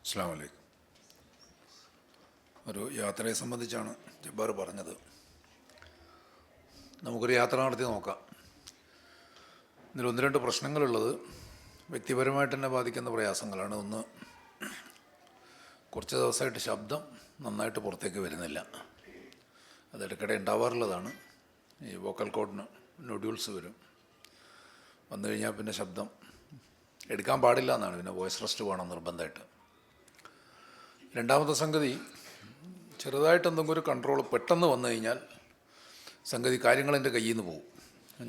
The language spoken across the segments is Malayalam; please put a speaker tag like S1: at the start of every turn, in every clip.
S1: അസ്സലാമു അലൈക്കും. ഒരു യാത്രയെ സംബന്ധിച്ചാണ് ജബ്ബാർ പറഞ്ഞത്. നമുക്കൊരു യാത്ര നടത്തി നോക്കാം. ഇതിൽ ഒന്ന് രണ്ട് പ്രശ്നങ്ങളുള്ളത് വ്യക്തിപരമായിട്ട് തന്നെ ബാധിക്കുന്ന പ്രയാസങ്ങളാണ്. ഒന്ന്, കുറച്ച് ദിവസമായിട്ട് ശബ്ദം നന്നായിട്ട് പുറത്തേക്ക് വരുന്നില്ല. അത് ഇടയ്ക്കിടെ ഉണ്ടാവാറുള്ളതാണ്. ഈ വോക്കൽ കോഡിന് നൊഡ്യൂൾസ് വന്നു കഴിഞ്ഞാൽ പിന്നെ ശബ്ദം എടുക്കാൻ പാടില്ല എന്നാണ്. പിന്നെ വോയിസ് റെസ്റ്റ് വേണം നിർബന്ധമായിട്ട്. രണ്ടാമത്തെ സംഗതി, ചെറുതായിട്ട് എന്തെങ്കിലും ഒരു കൺട്രോൾ പെട്ടെന്ന് വന്നു കഴിഞ്ഞാൽ സംഗതി കാര്യങ്ങൾ എൻ്റെ കയ്യിൽ നിന്ന് പോകും.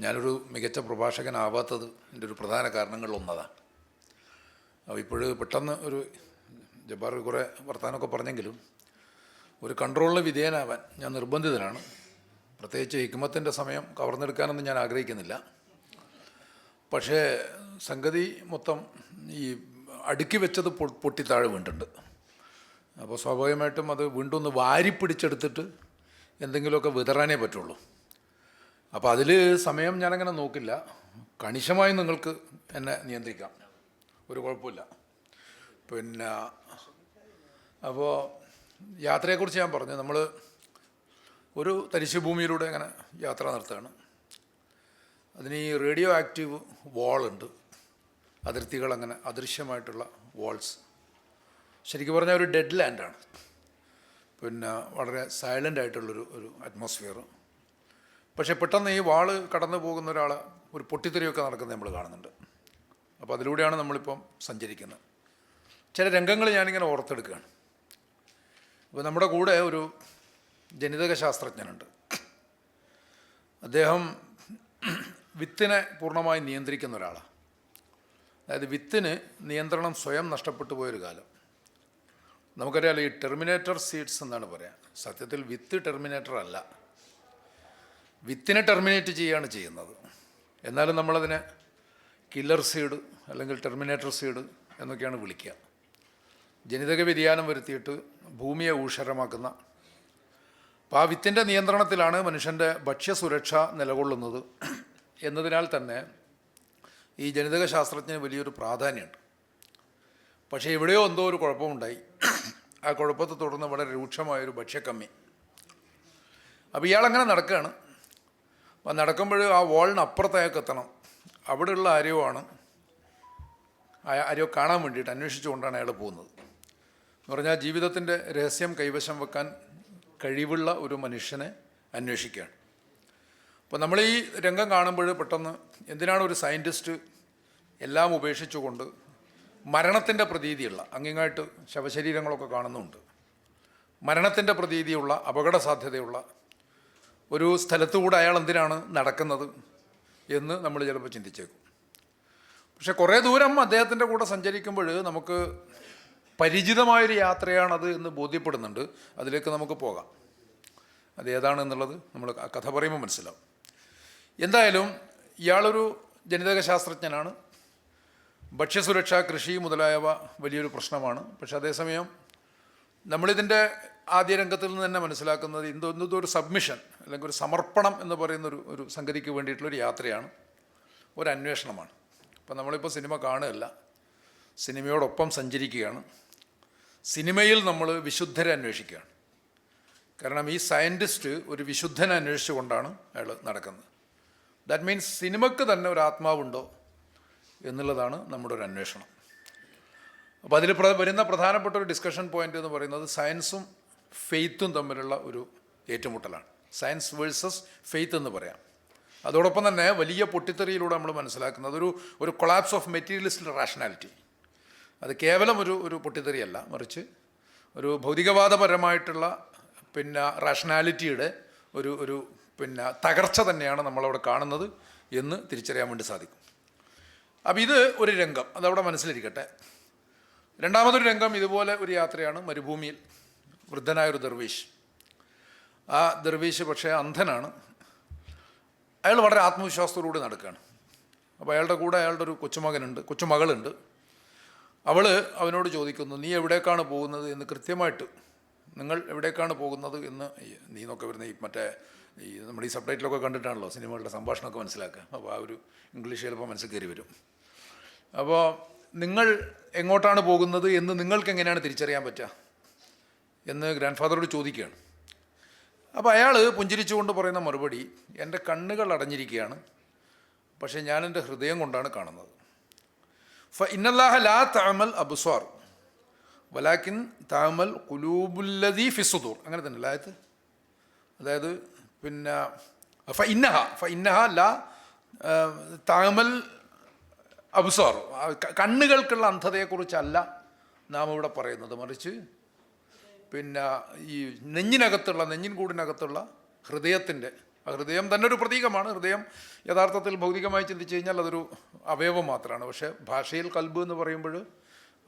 S1: ഞാനൊരു മികച്ച പ്രഭാഷകനാവാത്തത് എൻ്റെ ഒരു പ്രധാന കാരണങ്ങളിലൊന്നതാണ്. അപ്പോൾ ഇപ്പോഴും പെട്ടെന്ന് ഒരു ജബ്ബാർ കുറേ വർത്തമാനമൊക്കെ പറഞ്ഞെങ്കിലും ഒരു കൺട്രോളിന് വിധേയനാവാൻ ഞാൻ നിർബന്ധിതനാണ്. പ്രത്യേകിച്ച് ഹിക്മത്തിൻ്റെ സമയം കവർന്നെടുക്കാനൊന്നും ഞാൻ ആഗ്രഹിക്കുന്നില്ല. പക്ഷേ സംഗതി മൊത്തം ഈ അടുക്കി വെച്ചത് പൊട്ടിത്താഴെ വീണ്ടുണ്ട്. അപ്പോൾ സ്വാഭാവികമായിട്ടും അത് വീണ്ടും ഒന്ന് വാരിപ്പിടിച്ചെടുത്തിട്ട് എന്തെങ്കിലുമൊക്കെ വിതറാനേ പറ്റുള്ളൂ. അപ്പോൾ അതിൽ സമയം ഞാനങ്ങനെ നോക്കില്ല. കണിശമായി നിങ്ങൾക്ക് എന്നെ നിയന്ത്രിക്കാം, ഒരു കുഴപ്പമില്ല. പിന്നെ അപ്പോൾ യാത്രയെക്കുറിച്ച് ഞാൻ പറഞ്ഞു. നമ്മൾ ഒരു തരിശുഭൂമിയിലൂടെ അങ്ങനെ യാത്ര നടത്തുകയാണ്. അതിന് ഈ റേഡിയോ ആക്റ്റീവ് വാളുണ്ട്, അതിർത്തികൾ, അങ്ങനെ അദൃശ്യമായിട്ടുള്ള വാൾസ്. ശരിക്കും പറഞ്ഞാൽ ഒരു ഡെഡ് ലാൻഡാണ്. പിന്നെ വളരെ സൈലൻ്റ് ആയിട്ടുള്ളൊരു അറ്റ്മോസ്ഫിയർ. പക്ഷേ പെട്ടെന്ന് ഈ വാള് കടന്നു പോകുന്ന ഒരാൾ ഒരു പൊട്ടിത്തെറിയൊക്കെ നടക്കുന്നത് നമ്മൾ കാണുന്നുണ്ട്. അപ്പോൾ അതിലൂടെയാണ് നമ്മളിപ്പം സഞ്ചരിക്കുന്നത്. ചില രംഗങ്ങൾ ഞാനിങ്ങനെ ഓർത്തെടുക്കുകയാണ്. ഇപ്പോൾ നമ്മുടെ കൂടെ ഒരു ജനിതക ശാസ്ത്രജ്ഞനുണ്ട്. അദ്ദേഹം വിത്തിനെ പൂർണ്ണമായി നിയന്ത്രിക്കുന്ന ഒരാളാണ്. അതായത് വിത്തിന് നിയന്ത്രണം സ്വയം നഷ്ടപ്പെട്ടു പോയൊരു കാലം. നമുക്കറിയാലോ, ഈ ടെർമിനേറ്റർ സീഡ്സ് എന്നാണ് പറയാം. സത്യത്തിൽ വിത്ത് ടെർമിനേറ്റർ അല്ല, വിത്തിനെ ടെർമിനേറ്റ് ചെയ്യുകയാണ് ചെയ്യുന്നത്. എന്നാലും നമ്മളതിനെ കില്ലർ സീഡ് അല്ലെങ്കിൽ ടെർമിനേറ്റർ സീഡ് എന്നൊക്കെയാണ് വിളിക്കുക. ജനിതക വ്യതിയാനം വരുത്തിയിട്ട് ഭൂമിയെ ഊഷരമാക്കുന്ന. അപ്പോൾ ആ വിത്തിൻ്റെ നിയന്ത്രണത്തിലാണ് മനുഷ്യൻ്റെ ഭക്ഷ്യസുരക്ഷ നിലകൊള്ളുന്നത് എന്നതിനാൽ തന്നെ ഈ ജനിതക ശാസ്ത്രജ്ഞന് വലിയൊരു പ്രാധാന്യമുണ്ട്. പക്ഷേ എവിടെയോ എന്തോ ഒരു കുഴപ്പമുണ്ടായി. ആ കുഴപ്പത്തെ തുടർന്ന് വളരെ രൂക്ഷമായൊരു ഭക്ഷ്യക്കമ്മി. അപ്പോൾ ഇയാളങ്ങനെ നടക്കുകയാണ്. അപ്പോൾ നടക്കുമ്പോൾ ആ വാളിന് അപ്പുറത്തേക്ക് എത്തണം. അവിടെയുള്ള ആരെയോ കാണാൻ വേണ്ടിയിട്ട് അന്വേഷിച്ചുകൊണ്ടാണ് അയാൾ പോകുന്നത്. എന്ന് പറഞ്ഞാൽ ജീവിതത്തിൻ്റെ രഹസ്യം കൈവശം വെക്കാൻ കഴിവുള്ള ഒരു മനുഷ്യനെ അന്വേഷിക്കുകയാണ്. അപ്പോൾ നമ്മൾ ഈ രംഗം കാണുമ്പോൾ പെട്ടെന്ന് എന്തിനാണ് ഒരു സയൻറ്റിസ്റ്റ് എല്ലാം ഉപേക്ഷിച്ചുകൊണ്ട് മരണത്തിൻ്റെ പ്രതീതിയുള്ള, അങ്ങിങ്ങായിട്ട് ശവശരീരങ്ങളൊക്കെ കാണുന്നുണ്ട്, മരണത്തിൻ്റെ പ്രതീതിയുള്ള അപകട സാധ്യതയുള്ള ഒരു സ്ഥലത്തുകൂടെ അയാൾ എന്തിനാണ് നടക്കുന്നത് എന്ന് നമ്മൾ ചിലപ്പോൾ ചിന്തിച്ചേക്കും. പക്ഷെ കുറേ ദൂരം അദ്ദേഹത്തിൻ്റെ കൂടെ സഞ്ചരിക്കുമ്പോൾ നമുക്ക് പരിചിതമായൊരു യാത്രയാണത് എന്ന് ബോധ്യപ്പെടുന്നുണ്ട്. അതിലേക്ക് നമുക്ക് പോകാം. അത് ഏതാണെന്നുള്ളത് നമ്മൾ കഥ പറയുമ്പോൾ മനസ്സിലാവും. എന്തായാലും ഇയാളൊരു ജനിതക ശാസ്ത്രജ്ഞനാണ്. ഭക്ഷ്യസുരക്ഷ, കൃഷി മുതലായവ വലിയൊരു പ്രശ്നമാണ്. പക്ഷെ അതേസമയം നമ്മളിതിൻ്റെ ആദ്യ രംഗത്തിൽ നിന്ന് തന്നെ മനസ്സിലാക്കുന്നത് ഇതൊരു സബ്മിഷൻ അല്ലെങ്കിൽ ഒരു സമർപ്പണം എന്ന് പറയുന്ന ഒരു സംഗതിക്ക് വേണ്ടിയിട്ടുള്ളൊരു യാത്രയാണ്, ഒരു അന്വേഷണമാണ്. അപ്പം നമ്മളിപ്പോൾ സിനിമ കാണുകയല്ല, സിനിമയോടൊപ്പം സഞ്ചരിക്കുകയാണ്. സിനിമയിൽ നമ്മൾ വിശുദ്ധരെ അന്വേഷിക്കുകയാണ്. കാരണം ഈ സയൻറ്റിസ്റ്റ് ഒരു വിശുദ്ധനെ അന്വേഷിച്ചുകൊണ്ടാണ് അയാൾ നടക്കുന്നത്. ദാറ്റ് മീൻസ് സിനിമയ്ക്ക് തന്നെ ഒരു ആത്മാവുണ്ടോ എന്നുള്ളതാണ് നമ്മുടെ ഒരു അന്വേഷണം. അപ്പോൾ അതിൽ വരുന്ന പ്രധാനപ്പെട്ട ഒരു ഡിസ്കഷൻ പോയിൻ്റ് എന്ന് പറയുന്നത് സയൻസും ഫെയ്ത്തും തമ്മിലുള്ള ഒരു ഏറ്റുമുട്ടലാണ്. സയൻസ് വേഴ്സസ് ഫെയ്ത്ത് എന്ന് പറയാം. അതോടൊപ്പം തന്നെ വലിയ പൊട്ടിത്തെറിയിലൂടെ നമ്മൾ മനസ്സിലാക്കുന്നത് ഒരു കൊളാപ്സ് ഓഫ് മെറ്റീരിയലിസ്റ്റ് റാഷണാലിറ്റി. അത് കേവലം ഒരു പൊട്ടിത്തെറിയല്ല, മറിച്ച് ഒരു ഭൗതികവാദപരമായിട്ടുള്ള റാഷണാലിറ്റിയുടെ ഒരു തകർച്ച തന്നെയാണ് നമ്മളവിടെ കാണുന്നത് എന്ന് തിരിച്ചറിയാൻ വേണ്ടി സാധിക്കും. അപ്പോൾ ഇത് ഒരു രംഗം, അതവിടെ മനസ്സിലിരിക്കട്ടെ. രണ്ടാമതൊരു രംഗം ഇതുപോലെ ഒരു യാത്രയാണ്. മരുഭൂമിയിൽ വൃദ്ധനായൊരു ദർവീഷ്. ആ ദർവീഷ് പക്ഷേ അന്ധനാണ്. അയാൾ വളരെ ആത്മവിശ്വാസത്തോടുകൂടി നടക്കുകയാണ്. അപ്പോൾ അയാളുടെ കൂടെ അയാളുടെ ഒരു കൊച്ചുമകളുണ്ട്. അവൾ അവനോട് ചോദിക്കുന്നു, നീ എവിടേക്കാണ് പോകുന്നത് എന്ന് കൃത്യമായിട്ട്. നിങ്ങൾ എവിടേക്കാണ് പോകുന്നത് എന്ന് നീ നോക്കെ വരുന്ന നമ്മുടെ ഈ സബ് ടൈറ്റിലൊക്കെ കണ്ടിട്ടാണല്ലോ സിനിമകളുടെ സംഭാഷണമൊക്കെ മനസ്സിലാക്കുക. അപ്പോൾ ആ ഒരു ഇംഗ്ലീഷ് ചിലപ്പോൾ മനസ്സിൽ കയറി വരും. അപ്പോൾ നിങ്ങൾ എങ്ങോട്ടാണ് പോകുന്നത് എന്ന് നിങ്ങൾക്ക് എങ്ങനെയാണ് തിരിച്ചറിയാൻ പറ്റുക എന്ന് ഗ്രാൻഡ് ഫാദറോട് ചോദിക്കുകയാണ്. അപ്പോൾ അയാൾ പുഞ്ചിരിച്ചുകൊണ്ട് പറയുന്ന മറുപടി, എൻ്റെ കണ്ണുകൾ അടഞ്ഞിരിക്കുകയാണ്, പക്ഷേ ഞാൻ എൻ്റെ ഹൃദയം കൊണ്ടാണ് കാണുന്നത്. ഇന്നല്ലാഹ ലാ തഅമൽ അബ്സാർ വലാകിൻ തഅമൽ ഖുലൂബുല്ലദീ ഫിസ്സുദൂർ. അങ്ങനെ തന്നെ അല്ലായത്, അതായത് പിന്നെ ഇന്നഹ ലാ തഅമൽ അബ്സാർ, കണ്ണുകൾക്കുള്ള അന്ധതയെക്കുറിച്ചല്ല നാം ഇവിടെ പറയുന്നത്, മറിച്ച് പിന്നെ ഈ നെഞ്ചിൻ കൂടിനകത്തുള്ള ഹൃദയത്തിൻ്റെ, ഹൃദയം തന്നെ ഒരു പ്രതീകമാണ്. ഹൃദയം യഥാർത്ഥത്തിൽ ഭൗതികമായി ചിന്തിച്ചു കഴിഞ്ഞാൽ അതൊരു അവയവം മാത്രമാണ്. പക്ഷേ ഭാഷയിൽ കൽബ് എന്ന് പറയുമ്പോൾ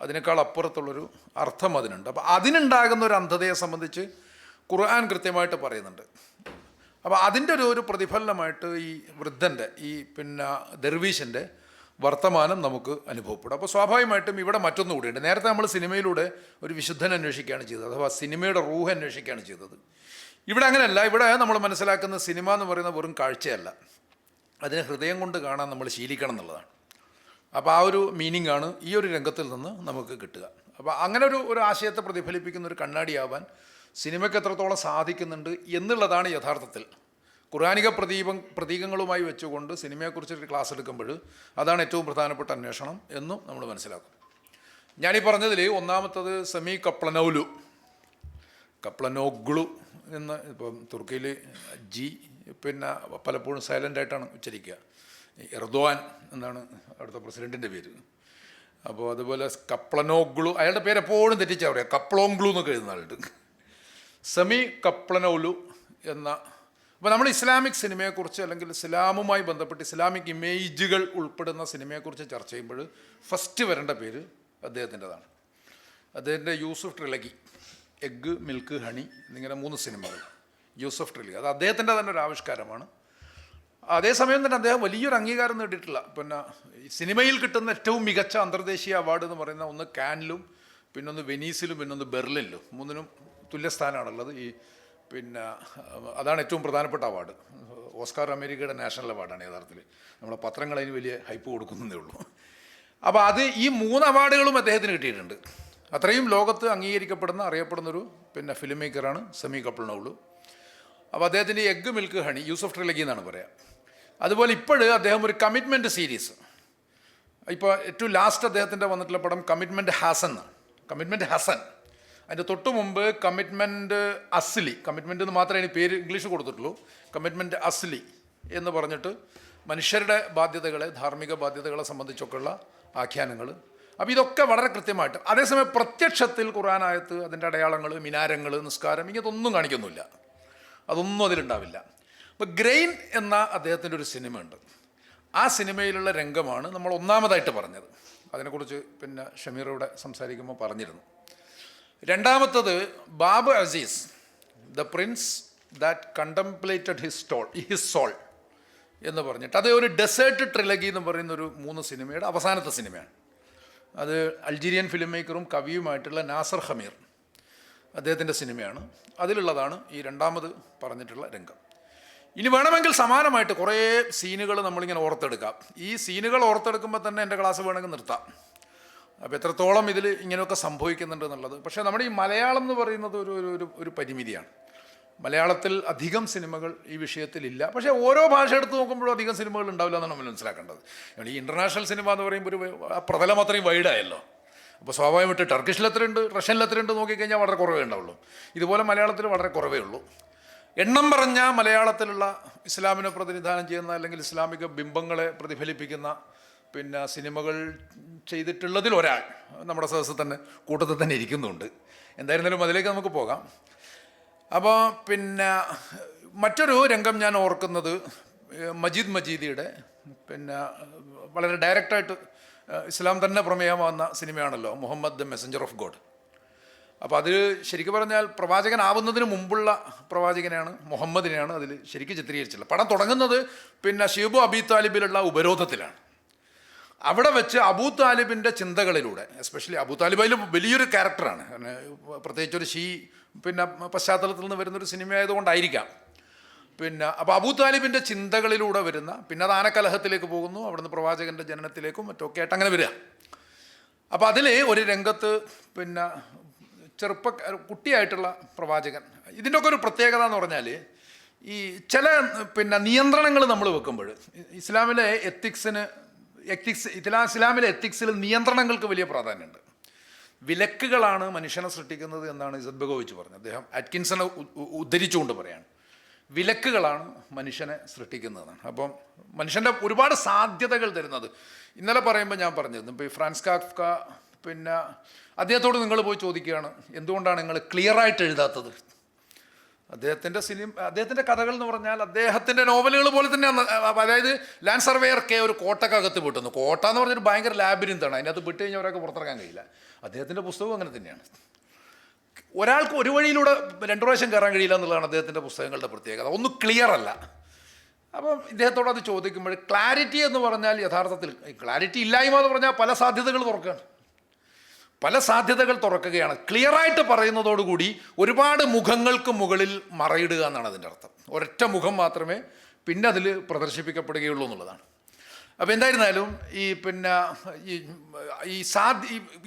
S1: അതിനേക്കാൾ അപ്പുറത്തുള്ളൊരു അർത്ഥം അതിനുണ്ട്. അപ്പോൾ അതിനുണ്ടാകുന്ന ഒരു അന്ധതയെ സംബന്ധിച്ച് ഖുർആൻ കൃത്യമായിട്ട് പറയുന്നുണ്ട്. അപ്പോൾ അതിൻ്റെ ഒരു പ്രതിഫലനമായിട്ട് ഈ വൃദ്ധൻ്റെ, ഈ പിന്നെ ദർവീഷിൻ്റെ വർത്തമാനം നമുക്ക് അനുഭവപ്പെടും. അപ്പോൾ സ്വാഭാവികമായിട്ടും ഇവിടെ മറ്റൊന്നും കൂടിയുണ്ട്. നേരത്തെ നമ്മൾ സിനിമയിലൂടെ ഒരു വിശുദ്ധൻ അന്വേഷിക്കുകയാണ് ചെയ്തത്, അഥവാ സിനിമയുടെ റൂഹ് അന്വേഷിക്കുകയാണ് ചെയ്തത്. ഇവിടെ അങ്ങനെയല്ല. ഇവിടെ നമ്മൾ മനസ്സിലാക്കുന്ന സിനിമ എന്ന് പറയുന്ന വെറും കാഴ്ചയല്ല, അതിനെ ഹൃദയം കൊണ്ട് കാണാൻ നമ്മൾ ശീലിക്കണം എന്നുള്ളതാണ്. അപ്പോൾ ആ ഒരു മീനിങ് ആണ് ഈ ഒരു രംഗത്തിൽ നിന്ന് നമുക്ക് കിട്ടുക. അപ്പോൾ അങ്ങനെ ഒരു ആശയത്തെ പ്രതിഫലിപ്പിക്കുന്ന ഒരു കണ്ണാടിയാവാൻ സിനിമയ്ക്ക് എത്രത്തോളം സാധിക്കുന്നുണ്ട് എന്നുള്ളതാണ് യഥാർത്ഥത്തിൽ ഖുർആനിക പ്രതീകങ്ങളുമായി വെച്ചുകൊണ്ട് സിനിമയെക്കുറിച്ചൊരു ക്ലാസ് എടുക്കുമ്പോൾ അതാണ് ഏറ്റവും പ്രധാനപ്പെട്ട അന്വേഷണം എന്നും നമ്മൾ മനസ്സിലാക്കും. ഞാനീ പറഞ്ഞതിൽ ഒന്നാമത്തത് സെമി കപ്ലനോഗ്ലു എന്ന്, ഇപ്പം തുർക്കിയിൽ ജി പിന്നെ പലപ്പോഴും സൈലൻ്റായിട്ടാണ് ഉച്ചരിക്കുക. എർദോവാൻ എന്നാണ് അവിടുത്തെ പ്രസിഡൻറ്റിൻ്റെ പേര്. അപ്പോൾ അതുപോലെ കപ്ലനോഗ്ലു, അയാളുടെ പേര് എപ്പോഴും തെറ്റിച്ചാൽ പറയുക, കപ്ലോങ്ഗ്ലു എന്നൊക്കെ എഴുതുന്ന ആളുണ്ട്. സെമി കപ്ലനൗലു എന്ന, അപ്പോൾ നമ്മൾ ഇസ്ലാമിക് സിനിമയെക്കുറിച്ച് അല്ലെങ്കിൽ ഇസ്ലാമുമായി ബന്ധപ്പെട്ട് ഇസ്ലാമിക് ഇമേജുകൾ ഉൾപ്പെടുന്ന സിനിമയെക്കുറിച്ച് ചർച്ച ചെയ്യുമ്പോൾ ഫസ്റ്റ് വരേണ്ട പേര് അദ്ദേഹത്തിൻ്റെതാണ്. അദ്ദേഹത്തിൻ്റെ യൂസുഫ് ട്രിലഗി, എഗ്ഗ്, മിൽക്ക്, ഹണി എന്നിങ്ങനെ 3 സിനിമകൾ, യൂസുഫ് ട്രിലഗി, അത് അദ്ദേഹത്തിൻ്റെ തന്നെ ഒരു ആവിഷ്കാരമാണ്. അതേസമയം തന്നെ അദ്ദേഹം വലിയൊരു അംഗീകാരം നേടിയിട്ടില്ല. പിന്നെ സിനിമയിൽ കിട്ടുന്ന ഏറ്റവും മികച്ച അന്തർദേശീയ അവാർഡ് എന്ന് പറയുന്ന ഒന്ന് കാനിലും, പിന്നൊന്ന് വെനീസിലും, പിന്നൊന്ന് ബെർലിനിലും, 3നും തുല്യസ്ഥാനമാണുള്ളത്. ഈ പിന്നെ അതാണ് ഏറ്റവും പ്രധാനപ്പെട്ട അവാർഡ്. ഓസ്കാർ അമേരിക്കയുടെ നാഷണൽ അവാർഡാണ് യഥാർത്ഥത്തിൽ. നമ്മളെ പത്രങ്ങൾ അതിന് വലിയ ഹൈപ്പ് കൊടുക്കുന്നതേ ഉള്ളൂ. അപ്പോൾ ഈ 3 അവാർഡുകളും അദ്ദേഹത്തിന് കിട്ടിയിട്ടുണ്ട്. അത്രയും ലോകത്ത് അംഗീകരിക്കപ്പെടുന്ന അറിയപ്പെടുന്നൊരു പിന്നെ ഫിലിം മേക്കറാണ് സെമി കപ്ലനൗലു. അപ്പോൾ അദ്ദേഹത്തിൻ്റെ എഗ്ഗ്, മിൽക്ക്, ഹണി, യൂസുഫ് ട്രിലഗി എന്നാണ് പറയുക. അതുപോലെ ഇപ്പോഴും അദ്ദേഹം ഒരു കമ്മിറ്റ്മെൻറ്റ് സീരീസ്, ഇപ്പോൾ ഏറ്റവും ലാസ്റ്റ് അദ്ദേഹത്തിൻ്റെ വന്നിട്ടുള്ള പടം കമ്മിറ്റ്മെൻറ്റ് ഹസൻ. അതിൻ്റെ തൊട്ട് മുമ്പ് കമ്മിറ്റ്മെൻറ്റ് അസ്ലി, കമ്മിറ്റ്മെൻറ്റ് എന്ന് മാത്രമേ അതിന് പേര് ഇംഗ്ലീഷ് കൊടുത്തിട്ടുള്ളൂ, കമ്മിറ്റ്മെൻറ്റ് അസ്ലി എന്ന് പറഞ്ഞിട്ട് മനുഷ്യരുടെ ബാധ്യതകളെ, ധാർമ്മിക ബാധ്യതകളെ സംബന്ധിച്ചൊക്കെയുള്ള ആഖ്യാനങ്ങൾ. അപ്പോൾ ഇതൊക്കെ വളരെ കൃത്യമായിട്ട്, അതേസമയം പ്രത്യക്ഷത്തിൽ ഖുർആനായത്ത്, അതിൻ്റെ അടയാളങ്ങൾ, മിനാരങ്ങൾ, നിസ്കാരം, ഇങ്ങനത്തൊന്നും കാണിക്കൊന്നുമില്ല, അതൊന്നും അതിലുണ്ടാവില്ല. അപ്പോൾ ഗ്രെയിൻ എന്ന അദ്ദേഹത്തിൻ്റെ ഒരു സിനിമ ഉണ്ട്. ആ സിനിമയിലുള്ള രംഗമാണ് നമ്മൾ ഒന്നാമതായിട്ട് പറഞ്ഞത്. അതിനെക്കുറിച്ച് പിന്നെ ഷമീറോടെ സംസാരിക്കുമ്പോൾ പറഞ്ഞിരുന്നു. രണ്ടാമത്തത് Bab Aziz, the prince that contemplated his soul എന്ന് പറഞ്ഞിട്ട്, അത് ഒരു ഡെസേർട്ട് ട്രിലഗി എന്ന് പറയുന്നൊരു 3 സിനിമയുടെ അവസാനത്തെ സിനിമയാണ്. അത് അൾജീരിയൻ ഫിലിം മേക്കറും കവിയുമായിട്ടുള്ള നാസർ ഖമീർ, അദ്ദേഹത്തിൻ്റെ സിനിമയാണ്. അതിലുള്ളതാണ് ഈ രണ്ടാമത് പറഞ്ഞിട്ടുള്ള രംഗം. ഇനി വേണമെങ്കിൽ സമാനമായിട്ട് കുറേ സീനുകൾ നമ്മളിങ്ങനെ ഓർത്തെടുക്കാം. ഈ സീനുകൾ ഓർത്തെടുക്കുമ്പോൾ തന്നെ എൻ്റെ ക്ലാസ് വേണമെങ്കിൽ നിർത്താം. അപ്പോൾ എത്രത്തോളം ഇതിൽ ഇങ്ങനെയൊക്കെ സംഭവിക്കുന്നുണ്ട് എന്നുള്ളത്. പക്ഷേ നമ്മുടെ ഈ മലയാളം എന്ന് പറയുന്നത് ഒരു പരിമിതിയാണ്. മലയാളത്തിൽ അധികം സിനിമകൾ ഈ വിഷയത്തിലില്ല. പക്ഷേ ഓരോ ഭാഷ എടുത്ത് നോക്കുമ്പോഴും അധികം സിനിമകൾ ഉണ്ടാവില്ല എന്നാണ് നമ്മൾ മനസ്സിലാക്കേണ്ടത്. ഈ ഇൻ്റർനാഷണൽ സിനിമ എന്ന് പറയുമ്പോൾ പ്രതലം അത്രയും വൈഡായല്ലോ. അപ്പോൾ സ്വാഭാവികമായിട്ട് ടർക്കിഷിൽ എത്രയുണ്ട്, റഷ്യനിൽ എത്രയുണ്ട് നോക്കിക്കഴിഞ്ഞാൽ വളരെ കുറവേ ഉണ്ടാവുള്ളൂ. ഇതുപോലെ മലയാളത്തിൽ വളരെ കുറവേ ഉള്ളൂ. എണ്ണം പറഞ്ഞ മലയാളത്തിലുള്ള ഇസ്ലാമിനെ പ്രതിനിധാനം ചെയ്യുന്ന അല്ലെങ്കിൽ ഇസ്ലാമിക ബിംബങ്ങളെ പ്രതിഫലിപ്പിക്കുന്ന പിന്നെ സിനിമകൾ ചെയ്തിട്ടുള്ളതിൽ ഒരാൾ നമ്മുടെ സദസ്സിൽ തന്നെ കൂട്ടത്തിൽ തന്നെ ഇരിക്കുന്നുണ്ട്. എന്തായിരുന്നാലും അതിലേക്ക് നമുക്ക് പോകാം. അപ്പോൾ പിന്നെ മറ്റൊരു രംഗം ഞാൻ ഓർക്കുന്നത് മജീദിയുടെ പിന്നെ വളരെ ഡയറക്റ്റായിട്ട് ഇസ്ലാം തന്നെ പ്രമേയമാകുന്ന സിനിമയാണല്ലോ Muhammad the messenger of God. അപ്പോൾ അത് ശരിക്കും പറഞ്ഞാൽ പ്രവാചകനാവുന്നതിന് മുമ്പുള്ള പ്രവാചകനെയാണ്, മുഹമ്മദിനെയാണ് അതിൽ ശരിക്കും ചിത്രീകരിച്ചിട്ടുള്ളത്. പടം തുടങ്ങുന്നത് പിന്നെ ഷീബു അബി താലിബിലുള്ള ഉപരോധത്തിലാണ്. അവിടെ വെച്ച് അബൂ താലിബിൻ്റെ ചിന്തകളിലൂടെ, എസ്പെഷ്യലി അബൂ താലിബ് അതിൽ വലിയൊരു ക്യാരക്ടറാണ്, പ്രത്യേകിച്ചൊരു പിന്നെ പശ്ചാത്തലത്തിൽ നിന്ന് വരുന്നൊരു സിനിമ ആയതുകൊണ്ടായിരിക്കാം. പിന്നെ അപ്പോൾ അബൂ താലിബിൻ്റെ ചിന്തകളിലൂടെ വരുന്ന, പിന്നെ അത് ആനക്കലഹത്തിലേക്ക് പോകുന്നു, അവിടുന്ന് പ്രവാചകൻ്റെ ജനനത്തിലേക്കും മറ്റൊക്കെ ആയിട്ട് അങ്ങനെ വരിക. അപ്പോൾ അതിൽ ഒരു രംഗത്ത് പിന്നെ കുട്ടിയായിട്ടുള്ള പ്രവാചകൻ, ഇതിൻ്റെ ഒക്കെ ഒരു പ്രത്യേകത എന്ന് പറഞ്ഞാൽ ഈ ചില പിന്നെ നിയന്ത്രണങ്ങൾ നമ്മൾ വെക്കുമ്പോൾ ഇസ്ലാമിലെ ഇസ്ലാമിലെ എത്തിക്സിൽ നിയന്ത്രണങ്ങൾക്ക് വലിയ പ്രാധാന്യമുണ്ട്. വിലക്കുകളാണ് മനുഷ്യനെ സൃഷ്ടിക്കുന്നത് എന്നാണ് ഇസദ് ബഗോവിച്ച് പറഞ്ഞത്. അദ്ദേഹം അറ്റ്കിൻസനെ ഉദ്ധരിച്ചുകൊണ്ട് പറയാണ്, വിലക്കുകളാണ് മനുഷ്യനെ സൃഷ്ടിക്കുന്നതാണ്. അപ്പം മനുഷ്യൻ്റെ ഒരുപാട് സാധ്യതകൾ തരുന്നത്. ഇന്നലെ പറയുമ്പോൾ ഞാൻ പറഞ്ഞിരുന്നു, ഇപ്പോൾ ഈ ഫ്രാൻസ് കാഫ്ക, പിന്നെ അദ്ദേഹത്തോട് നിങ്ങൾ പോയി ചോദിക്കുകയാണ് എന്തുകൊണ്ടാണ് നിങ്ങൾ ക്ലിയറായിട്ട് എഴുതാത്തത്. അദ്ദേഹത്തിൻ്റെ കഥകൾ എന്ന് പറഞ്ഞാൽ അദ്ദേഹത്തിൻ്റെ നോവലുകൾ പോലെ തന്നെയാണ്. അതായത് ലാൻഡ് സർവേയർക്ക് ഒരു കോട്ടക്കകത്ത് വിട്ടുന്നു. കോട്ട എന്ന് പറഞ്ഞൊരു ഭയങ്കര ലാബിരിന്താണ്, അതിനകത്ത് വിട്ട് കഴിഞ്ഞാൽ ഒരാൾക്ക് പുറത്തിറങ്ങാൻ കഴിയില്ല. അദ്ദേഹത്തിൻ്റെ പുസ്തകവും അങ്ങനെ തന്നെയാണ്. ഒരാൾക്ക് ഒരു വഴിയിലൂടെ 2 പ്രാവശ്യം കയറാൻ കഴിയില്ല എന്നുള്ളതാണ് അദ്ദേഹത്തിൻ്റെ പുസ്തകങ്ങളുടെ പ്രത്യേകത. ഒന്നും ക്ലിയർ അല്ല. അപ്പം ഇദ്ദേഹത്തോട് അത് ചോദിക്കുമ്പോൾ ക്ലാരിറ്റി എന്ന് പറഞ്ഞാൽ യഥാർത്ഥത്തിൽ ക്ലാരിറ്റി ഇല്ലായ്മ എന്ന് പറഞ്ഞാൽ പല സാധ്യതകൾ തുറക്കുകയാണ്. ക്ലിയറായിട്ട് പറയുന്നതോടുകൂടി ഒരുപാട് മുഖങ്ങൾക്ക് മുകളിൽ മറയിടുക എന്നാണ് അതിൻ്റെ അർത്ഥം. ഒരൊറ്റ മുഖം മാത്രമേ പിന്നെ അതിൽ പ്രദർശിപ്പിക്കപ്പെടുകയുള്ളൂ എന്നുള്ളതാണ്. അപ്പോൾ എന്തായിരുന്നാലും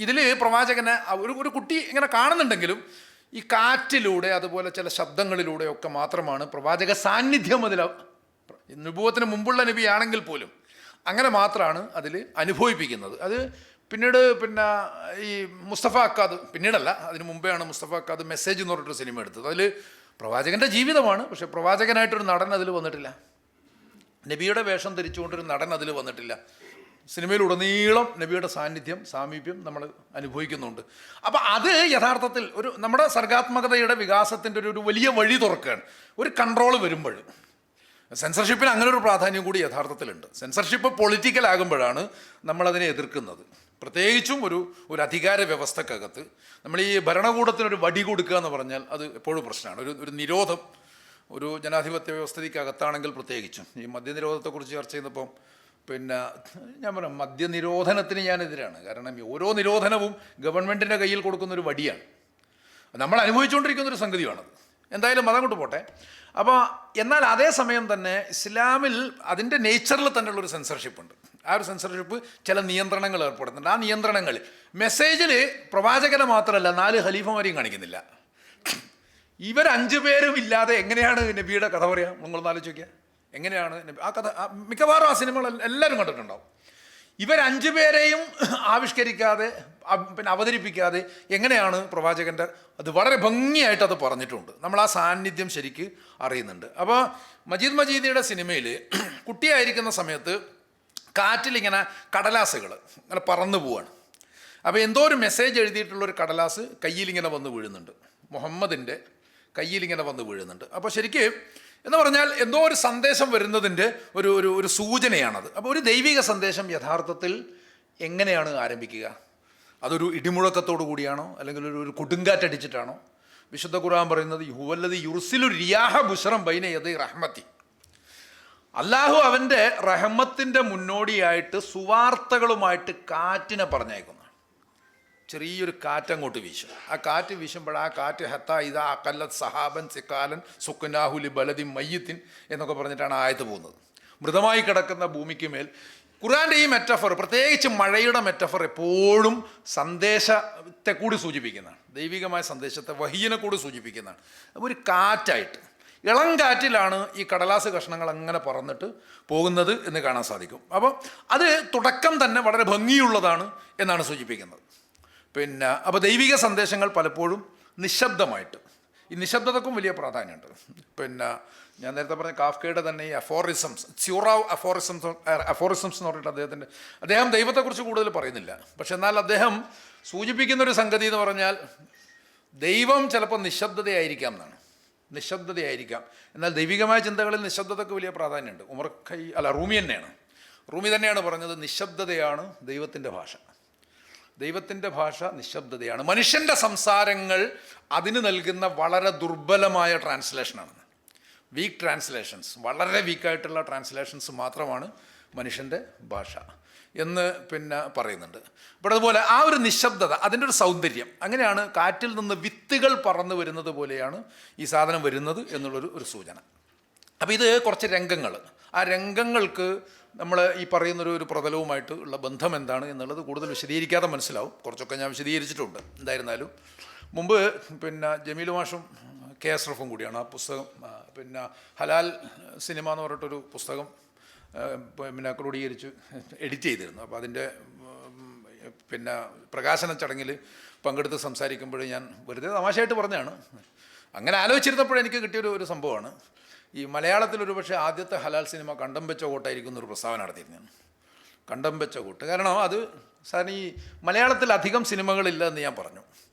S1: ഇതിൽ പ്രവാചകനെ ഒരു കുട്ടി ഇങ്ങനെ കാണുന്നുണ്ടെങ്കിലും ഈ കാറ്റിലൂടെ അതുപോലെ ചില ശബ്ദങ്ങളിലൂടെയൊക്കെ മാത്രമാണ് പ്രവാചക സാന്നിധ്യം അതിൽ, നുബുവത്തിന് മുമ്പുള്ള നബിയാണെങ്കിൽ പോലും അങ്ങനെ മാത്രമാണ് അതിൽ അനുഭവിപ്പിക്കുന്നത്. അത് പിന്നീട് ഈ മുസ്തഫ അക്കാദ്, പിന്നീടല്ല അതിന് മുമ്പെയാണ് മുസ്തഫ അക്കാദ് മെസ്സേജ് എന്ന് പറഞ്ഞിട്ടൊരു സിനിമ എടുത്തത്. അതിൽ പ്രവാചകൻ്റെ ജീവിതമാണ്, പക്ഷേ പ്രവാചകനായിട്ടൊരു നടൻ അതിൽ വന്നിട്ടില്ല. നബിയുടെ വേഷം ധരിച്ചുകൊണ്ടൊരു നടൻ അതിൽ വന്നിട്ടില്ല. സിനിമയിലുടനീളം നബിയുടെ സാന്നിധ്യം, സാമീപ്യം നമ്മൾ അനുഭവിക്കുന്നുണ്ട്. അപ്പോൾ അത് യഥാർത്ഥത്തിൽ നമ്മുടെ സർഗാത്മകതയുടെ വികാസത്തിൻ്റെ ഒരു വലിയ വഴി തുറക്കുകയാണ്. ഒരു കൺട്രോൾ വരുമ്പോൾ സെൻസർഷിപ്പിന് അങ്ങനെ ഒരു പ്രാധാന്യം കൂടി യഥാർത്ഥത്തിലുണ്ട്. സെൻസർഷിപ്പ് പൊളിറ്റിക്കൽ ആകുമ്പോഴാണ് നമ്മളതിനെ എതിർക്കുന്നത്. പ്രത്യേകിച്ചും ഒരു അധികാര വ്യവസ്ഥക്കകത്ത് നമ്മൾ ഈ ഭരണകൂടത്തിനൊരു വടി കൊടുക്കുക എന്ന് പറഞ്ഞാൽ അത് എപ്പോഴും പ്രശ്നമാണ്. ഒരു നിരോധം ഒരു ജനാധിപത്യ വ്യവസ്ഥയ്ക്കകത്താണെങ്കിൽ പ്രത്യേകിച്ചും. ഈ മദ്യനിരോധത്തെക്കുറിച്ച് ചർച്ച ചെയ്യുന്നപ്പം ഞാൻ പറയാം, മദ്യനിരോധനത്തിന് ഞാനെതിരാണ്. കാരണം ഓരോ നിരോധനവും ഗവൺമെൻറ്റിൻ്റെ കയ്യിൽ കൊടുക്കുന്നൊരു വടിയാണ്. നമ്മൾ അനുഭവിച്ചുകൊണ്ടിരിക്കുന്നൊരു സംഗതിയാണത്. എന്തായാലും അതങ്ങോട്ട് പോട്ടെ. അപ്പോൾ എന്നാൽ അതേസമയം തന്നെ ഇസ്ലാമിൽ അതിൻ്റെ നേച്ചറിൽ തന്നെയുള്ളൊരു സെൻസർഷിപ്പ് ഉണ്ട്. ആ ഒരു സെൻസർഷിപ്പ് ചില നിയന്ത്രണങ്ങൾ ഏർപ്പെടുന്നുണ്ട്. ആ നിയന്ത്രണങ്ങൾ മെസ്സേജിൽ പ്രവാചകനെ മാത്രമല്ല 4 ഖലീഫമാരെയും കാണിക്കുന്നില്ല. ഇവർ 5 പേരും ഇല്ലാതെ എങ്ങനെയാണ് നബിയുടെ കഥ പറയുക? നിങ്ങളൊന്ന് ആലോചിക്കുക. എങ്ങനെയാണ് ആ കഥ? മിക്കവാറും ആ സിനിമകൾ എല്ലാവരും കണ്ടിട്ടുണ്ടാവും. ഇവർ 5 പേരെയും ആവിഷ്കരിക്കാതെ അവതരിപ്പിക്കാതെ എങ്ങനെയാണ് പ്രവാചകൻ്റെ, അത് വളരെ ഭംഗിയായിട്ട് അത് പറഞ്ഞിട്ടുണ്ട്. നമ്മൾ ആ സാന്നിധ്യം ശരിക്ക് അറിയുന്നുണ്ട്. അപ്പോൾ മജീദിയുടെ സിനിമയിൽ കുട്ടിയായിരിക്കുന്ന സമയത്ത് കാറ്റിലിങ്ങനെ കടലാസുകൾ ഇങ്ങനെ പറന്നു പോവാണ്. അപ്പോൾ എന്തോ ഒരു മെസ്സേജ് എഴുതിയിട്ടുള്ളൊരു കടലാസ് കയ്യിലിങ്ങനെ വന്ന് വീഴുന്നുണ്ട്, മുഹമ്മദിൻ്റെ കയ്യിലിങ്ങനെ വന്ന് വീഴുന്നുണ്ട്. അപ്പോൾ ശരിക്ക് എന്ന് പറഞ്ഞാൽ എന്തോ ഒരു സന്ദേശം വരുന്നതിൻ്റെ ഒരു സൂചനയാണത്. അപ്പോൾ ഒരു ദൈവിക സന്ദേശം യഥാർത്ഥത്തിൽ എങ്ങനെയാണ് ആരംഭിക്കുക? അതൊരു ഇടിമുഴക്കത്തോടു കൂടിയാണോ, അല്ലെങ്കിൽ ഒരു കൊടുങ്കാറ്റടിച്ചിട്ടാണോ? വിശുദ്ധ ഖുർആൻ പറയുന്നത് ഹുവല്ലദീ യുർസിലു റിയാഹ ബുശ്റൻ ബൈന യദൈ റഹ്മത്തി, അള്ളാഹു അവൻ്റെ റഹ്മത്തിൻ്റെ മുന്നോടിയായിട്ട് സുവാർത്തകളുമായിട്ട് കാറ്റിനെ പറഞ്ഞയക്കുന്നു. ചെറിയൊരു കാറ്റങ്ങോട്ട് വീശും. ആ കാറ്റ് വീശുമ്പോൾ ആ കാറ്റ് ഹത്താ ഇതാ അക്കല്ലത്ത് സഹാബൻ സിക്കാലൻ സുക്കുനാഹുലി ബലദി മയ്യത്തിൻ എന്നൊക്കെ പറഞ്ഞിട്ടാണ് ആയത്ത് പോകുന്നത്. മൃതമായി കിടക്കുന്ന ഭൂമിക്ക് മേൽ. ഖുർആൻ്റെ ഈ മെറ്റഫർ, പ്രത്യേകിച്ച് മഴയുടെ മെറ്റഫർ, എപ്പോഴും സന്ദേശത്തെ കൂടി സൂചിപ്പിക്കുന്നതാണ്. ദൈവികമായ സന്ദേശത്തെ, വഹീനെ കൂടി സൂചിപ്പിക്കുന്നതാണ്. അപ്പോൾ ഒരു കാറ്റായിട്ട്, ഇളം കാറ്റിലാണ് ഈ കടലാസ് കഷ്ണങ്ങൾ അങ്ങനെ പറന്നിട്ട് പോകുന്നത് എന്ന് കാണാൻ സാധിക്കും. അപ്പോൾ അത് തുടക്കം തന്നെ വളരെ ഭംഗിയുള്ളതാണ് എന്നാണ് സൂചിപ്പിക്കുന്നത്. അപ്പോൾ ദൈവിക സന്ദേശങ്ങൾ പലപ്പോഴും നിശബ്ദമായിട്ട്, ഈ നിശബ്ദതക്കും വലിയ പ്രാധാന്യമുണ്ട്. ഞാൻ നേരത്തെ പറഞ്ഞ കാഫ്കയുടെ തന്നെ ഈ അഫോറിസംസ്, സ്യൂറാവ് അഫോറിസംസ് എന്ന് പറഞ്ഞിട്ട് അദ്ദേഹം ദൈവത്തെക്കുറിച്ച് കൂടുതൽ പറയുന്നില്ല. പക്ഷെ എന്നാൽ അദ്ദേഹം സൂചിപ്പിക്കുന്നൊരു സംഗതി എന്ന് പറഞ്ഞാൽ ദൈവം ചിലപ്പോൾ നിശബ്ദതയായിരിക്കാം എന്നാണ്. നിശബ്ദതയായിരിക്കാം. എന്നാൽ ദൈവികമായ ചിന്തകളിൽ നിശബ്ദതയ്ക്ക് വലിയ പ്രാധാന്യമുണ്ട്. റൂമി തന്നെയാണ് പറഞ്ഞത്, നിശബ്ദതയാണ് ദൈവത്തിൻ്റെ ഭാഷ. ദൈവത്തിൻ്റെ ഭാഷ നിശബ്ദതയാണ്. മനുഷ്യൻ്റെ സംസാരങ്ങൾ അതിന് നൽകുന്ന വളരെ ദുർബലമായ ട്രാൻസ്ലേഷനാണ്. വീക്ക് ട്രാൻസ്ലേഷൻസ്, വളരെ വീക്കായിട്ടുള്ള ട്രാൻസ്ലേഷൻസ് മാത്രമാണ് മനുഷ്യൻ്റെ ഭാഷ എന്ന് പറയുന്നുണ്ട്. അപ്പോൾ അതുപോലെ ആ ഒരു നിശബ്ദത, അതിൻ്റെ ഒരു സൗന്ദര്യം, അങ്ങനെയാണ് കാറ്റിൽ നിന്ന് വിത്തുകൾ പറന്നു വരുന്നത് പോലെയാണ് ഈ സാധനം വരുന്നത് എന്നുള്ളൊരു സൂചന. അപ്പോൾ ഇത് കുറച്ച് രംഗങ്ങൾ, ആ രംഗങ്ങൾക്ക് നമ്മൾ ഈ പറയുന്നൊരു പ്രതലവുമായിട്ട് ഉള്ള ബന്ധം എന്താണ് എന്നുള്ളത് കൂടുതൽ വിശദീകരിക്കാതെ മനസ്സിലാവും. കുറച്ചൊക്കെ ഞാൻ വിശദീകരിച്ചിട്ടുണ്ട്. എന്തായിരുന്നാലും മുമ്പ് പിന്നെ ജമീൽ മാഷും കെ എസ് റഫും കൂടിയാണ് ആ പുസ്തകം പിന്നെ ഹലാൽ സിനിമ എന്ന് പറഞ്ഞിട്ടൊരു പുസ്തകം പിന്നെ ക്രോഡീകരിച്ച് എഡിറ്റ് ചെയ്തിരുന്നു. അപ്പോൾ അതിൻ്റെ പിന്നെ പ്രകാശന ചടങ്ങിൽ പങ്കെടുത്ത് സംസാരിക്കുമ്പോൾ ഞാൻ വെറുതെ തമാശയായിട്ട് പറഞ്ഞതാണ്. അങ്ങനെ ആലോചിച്ചിരുന്നപ്പോഴെനിക്ക് കിട്ടിയൊരു സംഭവമാണ്. ഈ മലയാളത്തിലൊരു പക്ഷേ ആദ്യത്തെ ഹലാൽ സിനിമ കണ്ടം വെച്ച കോട്ടായിരിക്കും എന്നൊരു പ്രസ്താവന നടത്തിയിരുന്നു. കണ്ടം വെച്ച കോട്ട്. കാരണം അത് സാറിന് ഈ മലയാളത്തിൽ അധികം സിനിമകളില്ല എന്ന് ഞാൻ പറഞ്ഞു.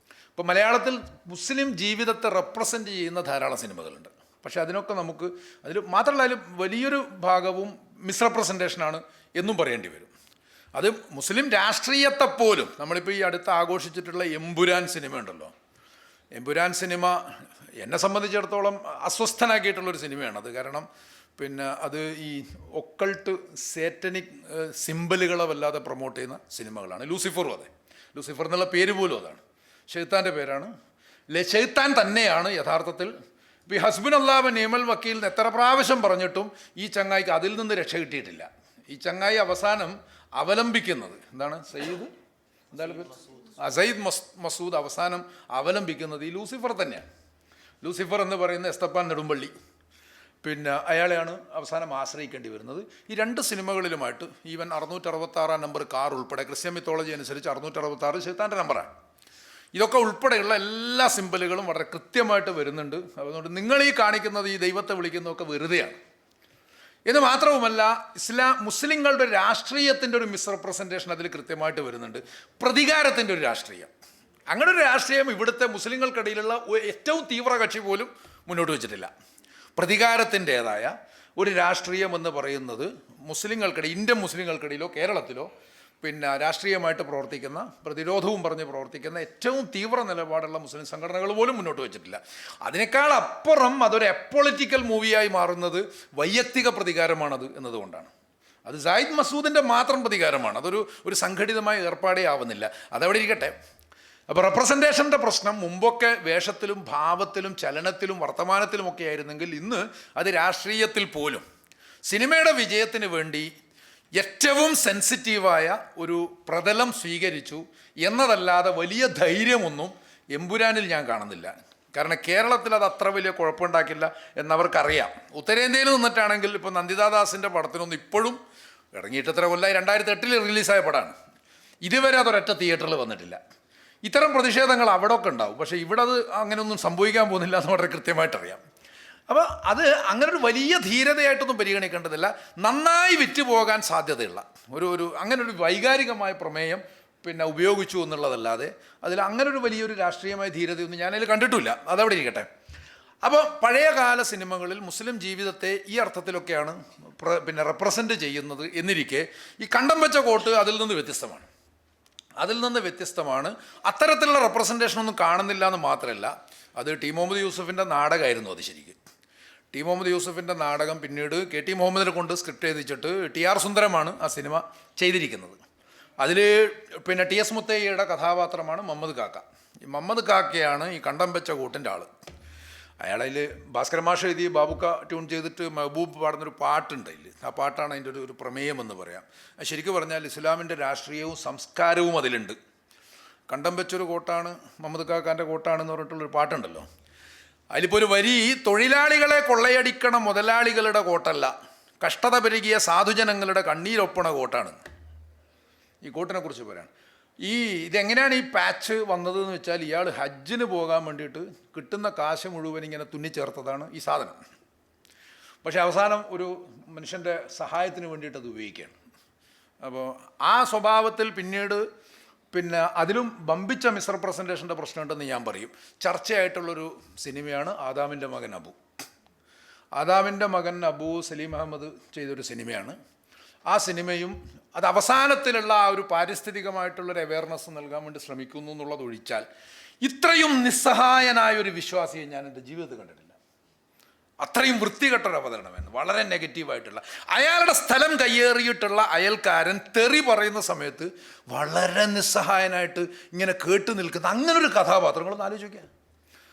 S1: ഇപ്പോൾ മലയാളത്തിൽ മുസ്ലിം ജീവിതത്തെ റെപ്രസെൻ്റ് ചെയ്യുന്ന ധാരാളം സിനിമകളുണ്ട്. പക്ഷേ അതിനൊക്കെ നമുക്ക് അതിൽ മാത്രമല്ല അതിൽ വലിയൊരു ഭാഗവും മിസ്റെപ്രസെൻറ്റേഷനാണ് എന്നും പറയേണ്ടി വരും. അത് മുസ്ലിം രാഷ്ട്രീയത്തെപ്പോലും നമ്മളിപ്പോൾ ഈ അടുത്ത് ആഘോഷിച്ചിട്ടുള്ള എമ്പുരാൻ സിനിമ ഉണ്ടല്ലോ. എമ്പുരാൻ സിനിമ എന്നെ സംബന്ധിച്ചിടത്തോളം അസ്വസ്ഥനാക്കിയിട്ടുള്ളൊരു സിനിമയാണത്. കാരണം പിന്നെ അത് ഈ ഒക്കൾട്ട് സേറ്റനിക് സിംബലുകളെ വല്ലാതെ പ്രൊമോട്ട് ചെയ്യുന്ന സിനിമകളാണ്. ലൂസിഫറും അതെ, ലൂസിഫർ എന്നുള്ള പേര് പോലും അതാണ്, ഷെയ്ത്താൻ്റെ പേരാണ്. ഷെയ്ത്താൻ തന്നെയാണ് യഥാർത്ഥത്തിൽ. ഇപ്പോൾ ഈ ഹസ്ബുൻ അല്ലാഹു നിഅമൽ വക്കീൽ എത്ര പ്രാവശ്യം പറഞ്ഞിട്ടും ഈ ചങ്ങായിക്ക് അതിൽ നിന്ന് രക്ഷ കിട്ടിയിട്ടില്ല. ഈ ചങ്ങായി അവസാനം അവലംബിക്കുന്നത് എന്താണ്? സയ്യിദ് എന്താണ് പേര്? സയ്യിദ് മസൂദ് അവസാനം അവലംബിക്കുന്നത് ഈ ലൂസിഫർ തന്നെയാണ്. ലൂസിഫർ എന്ന് പറയുന്ന എസ്തപ്പാൻ നെടുമ്പള്ളി, പിന്നെ അയാളെയാണ് അവസാനം ആശ്രയിക്കേണ്ടി വരുന്നത്. ഈ രണ്ട് സിനിമകളിലുമായിട്ട് ഈവൻ 666 നമ്പർ കാർ ഉൾപ്പെടെ ക്രിസ്ത്യൻ മിത്തോളജി അനുസരിച്ച് 666 ഷെയ്ത്താൻ്റെ നമ്പറാണ്. ഇതൊക്കെ ഉൾപ്പെടെയുള്ള എല്ലാ സിമ്പലുകളും വളരെ കൃത്യമായിട്ട് വരുന്നുണ്ട്. അതുകൊണ്ട് നിങ്ങൾ ഈ കാണിക്കുന്നത് ഈ ദൈവത്തെ വിളിക്കുന്നതൊക്കെ വെറുതെയാണ് എന്ന് മാത്രവുമല്ല, മുസ്ലിങ്ങളുടെ രാഷ്ട്രീയത്തിൻ്റെ ഒരു മിസ്റെപ്രസെൻറ്റേഷൻ അതിൽ കൃത്യമായിട്ട് വരുന്നുണ്ട്. പ്രതികാരത്തിൻ്റെ ഒരു രാഷ്ട്രീയം, അങ്ങനെ ഒരു രാഷ്ട്രീയം ഇവിടുത്തെ മുസ്ലിങ്ങൾക്കിടയിലുള്ള ഏറ്റവും തീവ്ര കക്ഷി പോലും മുന്നോട്ട് വെച്ചിട്ടില്ല. പ്രതികാരത്തിൻ്റേതായ ഒരു രാഷ്ട്രീയം എന്ന് പറയുന്നത് മുസ്ലിങ്ങൾക്കിടയിൽ, ഇന്ത്യൻ മുസ്ലിങ്ങൾക്കിടയിലോ കേരളത്തിലോ പിന്നെ രാഷ്ട്രീയമായിട്ട് പ്രവർത്തിക്കുന്ന, പ്രതിരോധവും പറഞ്ഞ് പ്രവർത്തിക്കുന്ന ഏറ്റവും തീവ്ര നിലപാടുള്ള മുസ്ലിം സംഘടനകൾ പോലും മുന്നോട്ട് വെച്ചിട്ടില്ല. അതിനേക്കാൾ അപ്പുറം അതൊരു അപ്പൊളിറ്റിക്കൽ മൂവിയായി മാറുന്നത് വൈയക്തിക പ്രതികാരമാണത് എന്നതുകൊണ്ടാണ്. അത് സായിദ് മസൂദിൻ്റെ മാത്രം പ്രതികാരമാണ്, ഒരു സംഘടിതമായ ഏർപ്പാടേ ആവുന്നില്ല. അതവിടെ ഇരിക്കട്ടെ. അപ്പോൾ റെപ്രസെൻറ്റേഷൻ്റെ പ്രശ്നം മുമ്പൊക്കെ വേഷത്തിലും ഭാവത്തിലും ചലനത്തിലും വർത്തമാനത്തിലുമൊക്കെ ആയിരുന്നെങ്കിൽ ഇന്ന് അത് രാഷ്ട്രീയത്തിൽ പോലും സിനിമയുടെ വിജയത്തിന് വേണ്ടി ഏറ്റവും സെൻസിറ്റീവായ ഒരു പ്രതലം സ്വീകരിച്ചു എന്നതല്ലാതെ വലിയ ധൈര്യമൊന്നും എമ്പുരാനിൽ ഞാൻ കാണുന്നില്ല. കാരണം കേരളത്തിൽ അത് അത്ര വലിയ കുഴപ്പമുണ്ടാക്കില്ല എന്നവർക്കറിയാം. ഉത്തരേന്ത്യയിൽ നിന്നിട്ടാണെങ്കിൽ ഇപ്പോൾ നന്ദിതാദാസിൻ്റെ പടത്തിനൊന്നും ഇപ്പോഴും ഇറങ്ങിയിട്ട് എത്ര കൊല്ലമായി, 2008 റിലീസായ പടമാണ്. ഇതുവരെ അതൊരൊറ്റ തിയേറ്ററിൽ വന്നിട്ടില്ല. ഇത്തരം പ്രതിഷേധങ്ങൾ അവിടെ ഒക്കെ ഉണ്ടാവും, പക്ഷേ ഇവിടെ അത് അങ്ങനെയൊന്നും സംഭവിക്കാൻ പോകുന്നില്ല എന്ന് വളരെ കൃത്യമായിട്ടറിയാം. അപ്പോൾ അത് അങ്ങനൊരു വലിയ ധീരതയായിട്ടൊന്നും പരിഗണിക്കേണ്ടതില്ല. നന്നായി വിറ്റുപോകാൻ സാധ്യതയുള്ള അങ്ങനൊരു വൈകാരികമായ പ്രമേയം പിന്നെ ഉപയോഗിച്ചു എന്നുള്ളതല്ലാതെ അതിൽ അങ്ങനൊരു വലിയൊരു രാഷ്ട്രീയമായ ധീരതയൊന്നും ഞാനതിൽ കണ്ടിട്ടില്ല. അതവിടെ ഇരിക്കട്ടെ. അപ്പോൾ പഴയകാല സിനിമകളിൽ മുസ്ലിം ജീവിതത്തെ ഈ അർത്ഥത്തിലൊക്കെയാണ് പിന്നെ റെപ്രസെൻ്റ് ചെയ്യുന്നത് എന്നിരിക്കെ ഈ കണ്ടം വെച്ച കോട്ട് അതിൽ നിന്ന് വ്യത്യസ്തമാണ്. അത്തരത്തിലുള്ള റെപ്രസെൻറ്റേഷനൊന്നും കാണുന്നില്ല എന്ന് മാത്രമല്ല, അത് ടി മുഹമ്മദ് യൂസഫിൻ്റെ നാടകമായിരുന്നു. അത് ശരിക്കും ടി മുഹമ്മദ് യൂസഫിൻ്റെ നാടകം പിന്നീട് കെ ടി മുഹമ്മദിനെ കൊണ്ട് സ്ക്രിപ്റ്റ് എഴുതിച്ചിട്ട് TR സുന്ദരമാണ് ആ സിനിമ ചെയ്തിരിക്കുന്നത്. അതിൽ പിന്നെ TS മുത്തയ്യയുടെ കഥാപാത്രമാണ് മുഹമ്മദ് കാക്ക. ഈ മുഹമ്മദ് കാക്കയാണ് ഈ കണ്ടം വെച്ച കൂട്ടിൻ്റെ ആൾ. അയാളതിൽ ഭാസ്കര മാഷ് എഴുതി ബാബുക്ക ട്യൂൺ ചെയ്തിട്ട് മെഹബൂബ് പാടുന്നൊരു പാട്ടുണ്ട്. ആ പാട്ടാണ് അതിൻ്റെ ഒരു പ്രമേയം എന്ന് പറയാം. ശരിക്കും പറഞ്ഞാൽ ഇസ്ലാമിൻ്റെ രാഷ്ട്രീയവും സംസ്കാരവും അതിലുണ്ട്. കണ്ടം വെച്ചൊരു കോട്ടാണ് മുഹമ്മദ് കാക്കാൻ്റെ കോട്ടാണെന്ന് പറഞ്ഞിട്ടുള്ളൊരു പാട്ടുണ്ടല്ലോ. അതിലിപ്പോൾ ഒരു വരി, തൊഴിലാളികളെ കൊള്ളയടിക്കണ മുതലാളികളുടെ കോട്ടല്ല, കഷ്ടത പെരുകിയ സാധുജനങ്ങളുടെ കണ്ണീരൊപ്പണ കോട്ടാണ്. ഈ കോട്ടിനെ കുറിച്ച് പറയാണ്. ഇതെങ്ങനെയാണ് ഈ പാച്ച് വന്നതെന്ന് വെച്ചാൽ, ഇയാൾ ഹജ്ജിന് പോകാൻ വേണ്ടിയിട്ട് കിട്ടുന്ന കാശ് മുഴുവൻ ഇങ്ങനെ തുന്നിച്ചേർത്തതാണ് ഈ സാധനം. പക്ഷേ അവസാനം ഒരു മനുഷ്യൻ്റെ സഹായത്തിന് വേണ്ടിയിട്ട് അത് ഉപയോഗിക്കുകയാണ്. അപ്പോൾ ആ സ്വഭാവത്തിൽ പിന്നീട് പിന്നെ അതിലും വമ്പിച്ച മിസ്റെപ്രസെൻറ്റേഷൻ്റെ പ്രശ്നമുണ്ടെന്ന് ഞാൻ പറയും. ചർച്ചയായിട്ടുള്ളൊരു സിനിമയാണ് ആദാമിൻ്റെ മകൻ അബു. ആദാമിൻ്റെ മകൻ അബു സലീം അഹമ്മദ് ചെയ്തൊരു സിനിമയാണ്. ആ സിനിമയും അത് അവസാനത്തിലുള്ള ആ ഒരു പാരിസ്ഥിതികമായിട്ടുള്ളൊരു അവെയർനെസ് നൽകാൻ വേണ്ടി ശ്രമിക്കുന്നു എന്നുള്ളതൊഴിച്ചാൽ ഇത്രയും നിസ്സഹായനായൊരു വിശ്വാസിയെ ഞാൻ എൻ്റെ ജീവിതത്തിൽ കണ്ടിട്ടില്ല. അത്രയും വൃത്തികെട്ടൊരു അവതരണമാണ്, വളരെ നെഗറ്റീവായിട്ടുള്ള. അയാളുടെ സ്ഥലം കയ്യേറിയിട്ടുള്ള അയൽക്കാരൻ തെറി പറയുന്ന സമയത്ത് വളരെ നിസ്സഹായനായിട്ട് ഇങ്ങനെ കേട്ടു നിൽക്കുന്ന അങ്ങനൊരു കഥാപാത്രങ്ങളൊന്ന് ആലോചിക്കുക.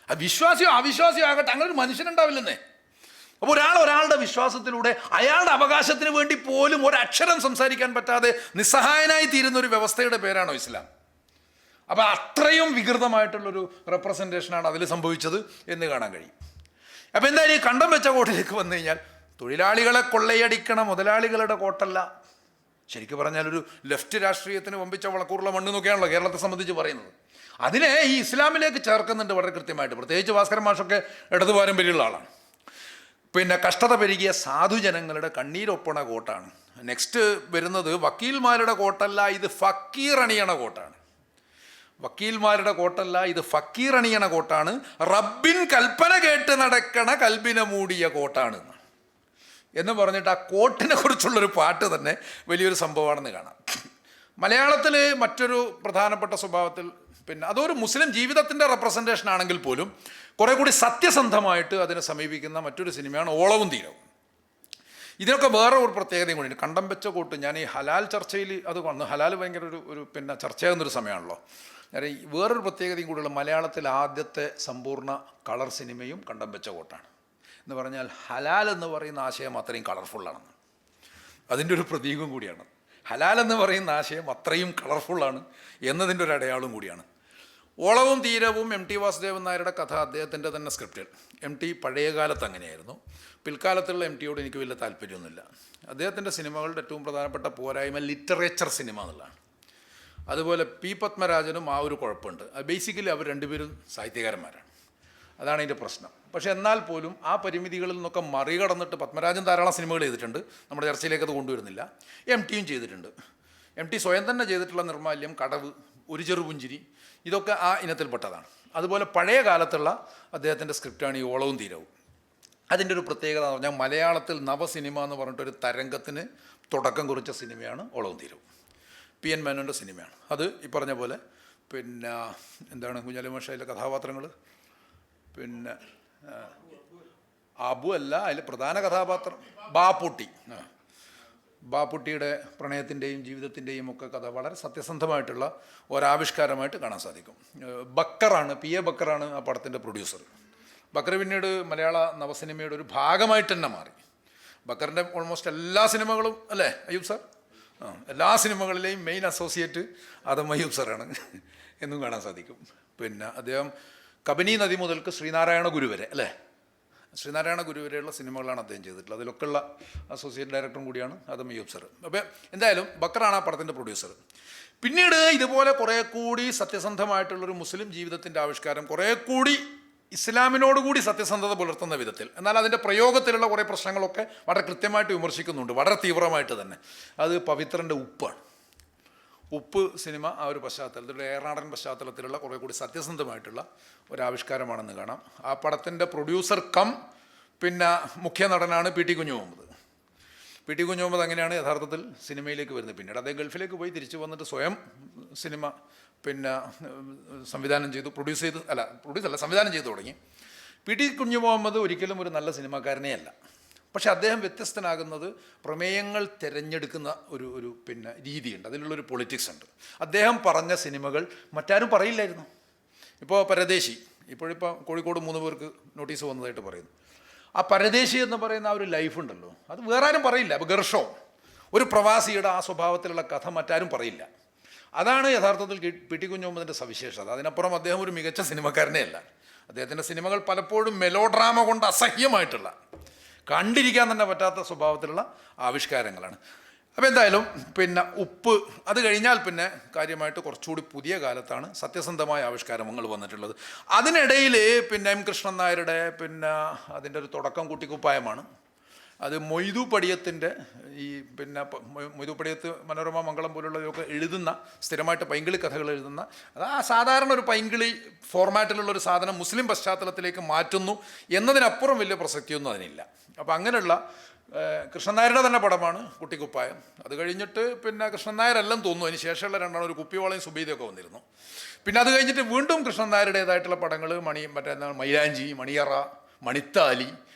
S1: ആ വിശ്വാസിയോ അവിശ്വാസിയോ ആകട്ടെ, അങ്ങനൊരു മനുഷ്യനുണ്ടാവില്ലെന്നേ. അപ്പോൾ ഒരാളുടെ വിശ്വാസത്തിലൂടെ അയാളുടെ അവകാശത്തിന് വേണ്ടി പോലും ഒരക്ഷരം സംസാരിക്കാൻ പറ്റാതെ നിസ്സഹായനായി തീരുന്ന ഒരു വ്യവസ്ഥയുടെ പേരാണോ ഇസ്ലാം? അപ്പോൾ അത്രയും വികൃതമായിട്ടുള്ളൊരു റെപ്രസെൻറ്റേഷനാണ് അതിൽ സംഭവിച്ചത് എന്ന് കാണാൻ കഴിയും. അപ്പോൾ എന്തായാലും ഈ കണ്ടം വെച്ച കോട്ടിലേക്ക് വന്നു കഴിഞ്ഞാൽ തൊഴിലാളികളെ കൊള്ളയടിക്കണ മുതലാളികളുടെ കോട്ടല്ല. ശരിക്കും പറഞ്ഞാൽ ഒരു ലെഫ്റ്റ് രാഷ്ട്രീയത്തിന് വമ്പിച്ച വളക്കൂറുള്ള മണ്ണ് എന്നൊക്കെയാണല്ലോ കേരളത്തെ സംബന്ധിച്ച് പറയുന്നത്. അതിനെ ഈ ഇസ്ലാമിലേക്ക് ചേർക്കുന്നുണ്ട് വളരെ കൃത്യമായിട്ട്. പ്രത്യേകിച്ച് ഭാസ്കരൻ മാഷൊക്കെ ഇടതു പാരമ്പര്യമുള്ള ആളാണ്. പിന്നെ കഷ്ടത പെരുകിയ സാധുജനങ്ങളുടെ കണ്ണീരൊപ്പണ കോട്ടാണ്. നെക്സ്റ്റ് വരുന്നത് വക്കീൽമാരുടെ കോട്ടല്ല, ഇത് ഫക്കീർ അണിയണ കോട്ടാണ്. വക്കീൽമാരുടെ കോട്ടല്ല, ഇത് ഫക്കീർ അണിയണ കോട്ടാണ്. റബ്ബിൻ കൽപ്പന കേട്ട് നടക്കണ കൽബിനെ മൂടിയ കോട്ടാണ് എന്ന് പറഞ്ഞിട്ട് ആ കോട്ടിനെ കുറിച്ചുള്ളൊരു പാട്ട് തന്നെ വലിയൊരു സംഭവമാണെന്ന് കാണാം. മലയാളത്തിൽ മറ്റൊരു പ്രധാനപ്പെട്ട സ്വഭാവത്തിൽ, പിന്നെ അതൊരു മുസ്ലിം ജീവിതത്തിൻ്റെ റെപ്രസെൻറ്റേഷൻ ആണെങ്കിൽ പോലും കുറേ കൂടി സത്യസന്ധമായിട്ട് അതിനെ സമീപിക്കുന്ന മറ്റൊരു സിനിമയാണ് ഓളവും തീരവും. ഇതിനൊക്കെ വേറെ ഒരു പ്രത്യേകതയും കൂടിയുണ്ട്. കണ്ടം വെച്ച കോട്ട് ഞാൻ ഈ ഹലാൽ ചർച്ചയിൽ അത് വന്നു. ഹലാൽ ഭയങ്കര ഒരു പിന്നെ ചർച്ചയാകുന്നൊരു സമയമാണല്ലോ. ഈ വേറൊരു പ്രത്യേകതയും കൂടിയുള്ള മലയാളത്തിൽ ആദ്യത്തെ സമ്പൂർണ്ണ കളർ സിനിമയും കണ്ടം വെച്ച കോട്ടാണ്. എന്ന് പറഞ്ഞാൽ ഹലാൽ എന്ന് പറയുന്ന ആശയം അത്രയും കളർഫുള്ളാണെന്ന് അതിൻ്റെ ഒരു പ്രതീകം കൂടിയാണ്. ഹലാൽ എന്ന് പറയുന്ന ആശയം അത്രയും കളർഫുള്ളാണ് എന്നതിൻ്റെ ഒരു അടയാളം കൂടിയാണ്. ഓളവും തീരവും എം ടി വാസുദേവൻ നായരുടെ കഥ അദ്ദേഹത്തിൻ്റെ തന്നെ സ്ക്രിപ്റ്റിൽ. എം ടി പഴയ കാലത്ത് അങ്ങനെയായിരുന്നു. പിൽക്കാലത്തുള്ള എം ടിയോട് എനിക്ക് വലിയ താല്പര്യമൊന്നുമില്ല. അദ്ദേഹത്തിൻ്റെ സിനിമകളുടെ ഏറ്റവും പ്രധാനപ്പെട്ട പോരായ്മ ലിറ്ററേച്ചർ സിനിമ എന്നുള്ളതാണ്. അതുപോലെ പി പത്മരാജനും ആ ഒരു കുഴപ്പമുണ്ട്. ബേസിക്കലി അവർ രണ്ടുപേരും സാഹിത്യകാരന്മാരാണ്. അതാണ് അതിൻ്റെ പ്രശ്നം. പക്ഷേ എന്നാൽ പോലും ആ പരിമിതികളിൽ നിന്നൊക്കെ മറികടന്നിട്ട് പത്മരാജൻ ധാരാളം സിനിമകൾ ചെയ്തിട്ടുണ്ട്. നമ്മുടെ ചർച്ചയിലേക്ക് അത് കൊണ്ടുവരുന്നില്ല. എം ടിയും ചെയ്തിട്ടുണ്ട്. എം ടി സ്വയം തന്നെ ചെയ്തിട്ടുള്ള നിർമാല്യം, കടവ്, ഒരു ചെറുപുഞ്ചിരി, ഇതൊക്കെ ആ ഇനത്തിൽപ്പെട്ടതാണ്. അതുപോലെ പഴയ കാലത്തുള്ള അദ്ദേഹത്തിൻ്റെ സ്ക്രിപ്റ്റാണ് ഈ ഓളവും തീരവും. അതിൻ്റെ ഒരു പ്രത്യേകത എന്ന് പറഞ്ഞാൽ മലയാളത്തിൽ നവസിനിമ എന്ന് പറഞ്ഞിട്ടൊരു തരംഗത്തിന് തുടക്കം കുറിച്ച സിനിമയാണ് ഓളവും തീരവും. പി എൻ മേനോൻ്റെ സിനിമയാണ് അത്. ഈ പറഞ്ഞ പോലെ പിന്നെ എന്താണ് കുഞ്ഞാലി മാഷയിലെ കഥാപാത്രങ്ങൾ, പിന്നെ അബു അല്ല, അതിൽ പ്രധാന കഥാപാത്രം ബാപ്പുട്ടി. ബാപ്പുട്ടിയുടെ പ്രണയത്തിൻ്റെയും ജീവിതത്തിൻ്റെയും ഒക്കെ കഥ വളരെ സത്യസന്ധമായിട്ടുള്ള ഒരാവിഷ്കാരമായിട്ട് കാണാൻ സാധിക്കും. ബക്കറാണ്, പി എ ബക്കറാണ് ആ പടത്തിൻ്റെ പ്രൊഡ്യൂസർ. ബക്കർ പിന്നീട് മലയാള നവസിനിമയുടെ ഒരു ഭാഗമായിട്ട് തന്നെ മാറി. ബക്കറിൻ്റെ ഓൾമോസ്റ്റ് എല്ലാ സിനിമകളും അല്ലേ അയ്യൂബ് സാർ? എല്ലാ സിനിമകളിലെയും മെയിൻ അസോസിയേറ്റ് ആദം അയ്യൂബ് സാറാണ് എന്നും കാണാൻ സാധിക്കും. പിന്നെ അദ്ദേഹം കബനി നദി മുതൽക്ക് ശ്രീനാരായണ ഗുരു വരെ അല്ലേ, ശ്രീനാരായണ ഗുരു വരെയുള്ള സിനിമകളാണ് അദ്ദേഹം ചെയ്തിട്ടുള്ളത്. അതിലൊക്കെയുള്ള അസോസിയേറ്റ് ഡയറക്ടറും കൂടിയാണ് ആദം അയ്യൂബ് സാർ. അപ്പോൾ എന്തായാലും ബക്കറാണ് ആ പടത്തിൻ്റെ പ്രൊഡ്യൂസർ. പിന്നീട് ഇതുപോലെ കുറേ കൂടി സത്യസന്ധമായിട്ടുള്ളൊരു മുസ്ലിം ജീവിതത്തിൻ്റെ ആവിഷ്കാരം, കുറേ കൂടി ഇസ്ലാമിനോടുകൂടി സത്യസന്ധത പുലർത്തുന്ന വിധത്തിൽ, എന്നാൽ അതിൻ്റെ പ്രയോഗത്തിലുള്ള കുറേ പ്രശ്നങ്ങളൊക്കെ വളരെ കൃത്യമായിട്ട് വിമർശിക്കുന്നുണ്ട്, വളരെ തീവ്രമായിട്ട് തന്നെ. അത് പവിത്രൻ്റെ ഉപ്പാണ്. ഉപ്പ് സിനിമ ആ ഒരു പശ്ചാത്തലത്തിൽ, ഏറനാടൻ പശ്ചാത്തലത്തിലുള്ള കുറേ കൂടി സത്യസന്ധമായിട്ടുള്ള ഒരാവിഷ്കാരമാണെന്ന് കാണാം. ആ പടത്തിൻ്റെ പ്രൊഡ്യൂസർ കം പിന്നെ മുഖ്യ നടനാണ് P T Kunjumuhammad. P T Kunjumuhammad അങ്ങനെയാണ് യഥാർത്ഥത്തിൽ സിനിമയിലേക്ക് വരുന്നത്. പിന്നീട് അദ്ദേഹം ഗൾഫിലേക്ക് പോയി തിരിച്ചു വന്നിട്ട് സ്വയം സിനിമ പിന്നെ സംവിധാനം ചെയ്തു, സംവിധാനം ചെയ്തു തുടങ്ങി. പി ടി കുഞ്ഞുമുഹമ്മദ് ഒരിക്കലും ഒരു നല്ല സിനിമാക്കാരനേ അല്ല. പക്ഷെ അദ്ദേഹം വ്യത്യസ്തനാകുന്നത് പ്രമേയങ്ങൾ തിരഞ്ഞെടുക്കുന്ന ഒരു പിന്നെ രീതിയുണ്ട്, അതിലുള്ളൊരു പൊളിറ്റിക്സ് ഉണ്ട്. അദ്ദേഹം പറഞ്ഞ സിനിമകൾ മറ്റാരും പറയില്ലായിരുന്നു. ഇപ്പോൾ പരദേശി, ഇപ്പോഴിപ്പോൾ കോഴിക്കോട് 3 പേർക്ക് നോട്ടീസ് വന്നതായിട്ട് പറയുന്നു. ആ പരദേശി എന്ന് പറയുന്ന ആ ഒരു ലൈഫുണ്ടല്ലോ, അത് വേറെ ആരും പറയില്ല. അപ്പോൾ ഗർഷോ, ഒരു പ്രവാസിയുടെ ആ സ്വഭാവത്തിലുള്ള കഥ മറ്റാരും പറയില്ല. അതാണ് യഥാർത്ഥത്തിൽ പി ടി കുഞ്ഞുമുഹമ്മദിൻ്റെ സവിശേഷത. അതിനപ്പുറം അദ്ദേഹം ഒരു മികച്ച സിനിമക്കാരനേ അല്ല. അദ്ദേഹത്തിൻ്റെ സിനിമകൾ പലപ്പോഴും മെലോ ഡ്രാമ കൊണ്ട് അസഹ്യമായിട്ടുള്ള, കണ്ടിരിക്കാൻ തന്നെ പറ്റാത്ത സ്വഭാവത്തിലുള്ള ആവിഷ്കാരങ്ങളാണ്. അപ്പോൾ എന്തായാലും പിന്നെ ഉപ്പ് അത് കഴിഞ്ഞാൽ പിന്നെ കാര്യമായിട്ട് കുറച്ചുകൂടി പുതിയ കാലത്താണ് സത്യസന്ധമായ ആവിഷ്കാരങ്ങൾ വന്നിട്ടുള്ളത്. അതിനിടയിൽ പിന്നെ എം കൃഷ്ണൻ നായരുടെ പിന്നെ അതിൻ്റെ ഒരു തുടക്കം കുട്ടിക്കുപ്പായമാണ്. അത് മൊയ്തു പടിയത്തിൻ്റെ ഈ പിന്നെ മൊയ്തു പടിയത്ത് മനോരമ മംഗളം പോലുള്ളതൊക്കെ എഴുതുന്ന, സ്ഥിരമായിട്ട് പൈങ്കിളി കഥകൾ എഴുതുന്ന, അത് ആ സാധാരണ ഒരു പൈങ്കിളി ഫോർമാറ്റിലുള്ളൊരു സാധനം മുസ്ലിം പശ്ചാത്തലത്തിലേക്ക് മാറ്റുന്നു എന്നതിനപ്പുറം വലിയ പ്രസക്തിയൊന്നും അതിനില്ല. അപ്പോൾ അങ്ങനെയുള്ള കൃഷ്ണൻ നായരുടെ തന്നെ പടമാണ് കുട്ടിക്കുപ്പായം. അത് കഴിഞ്ഞിട്ട് പിന്നെ കൃഷ്ണൻ നായരെല്ലാം തോന്നുന്നു, അതിന് ശേഷമുള്ള രണ്ടാണ് ഒരു കുപ്പിവാളയും സുബീദയൊക്കെ വന്നിരുന്നു. പിന്നെ അത് കഴിഞ്ഞിട്ട് വീണ്ടും കൃഷ്ണൻ നായരുടേതായിട്ടുള്ള പടങ്ങൾ മറ്റേ മൈലാഞ്ചി, മണിയറ, മണിത്താലി,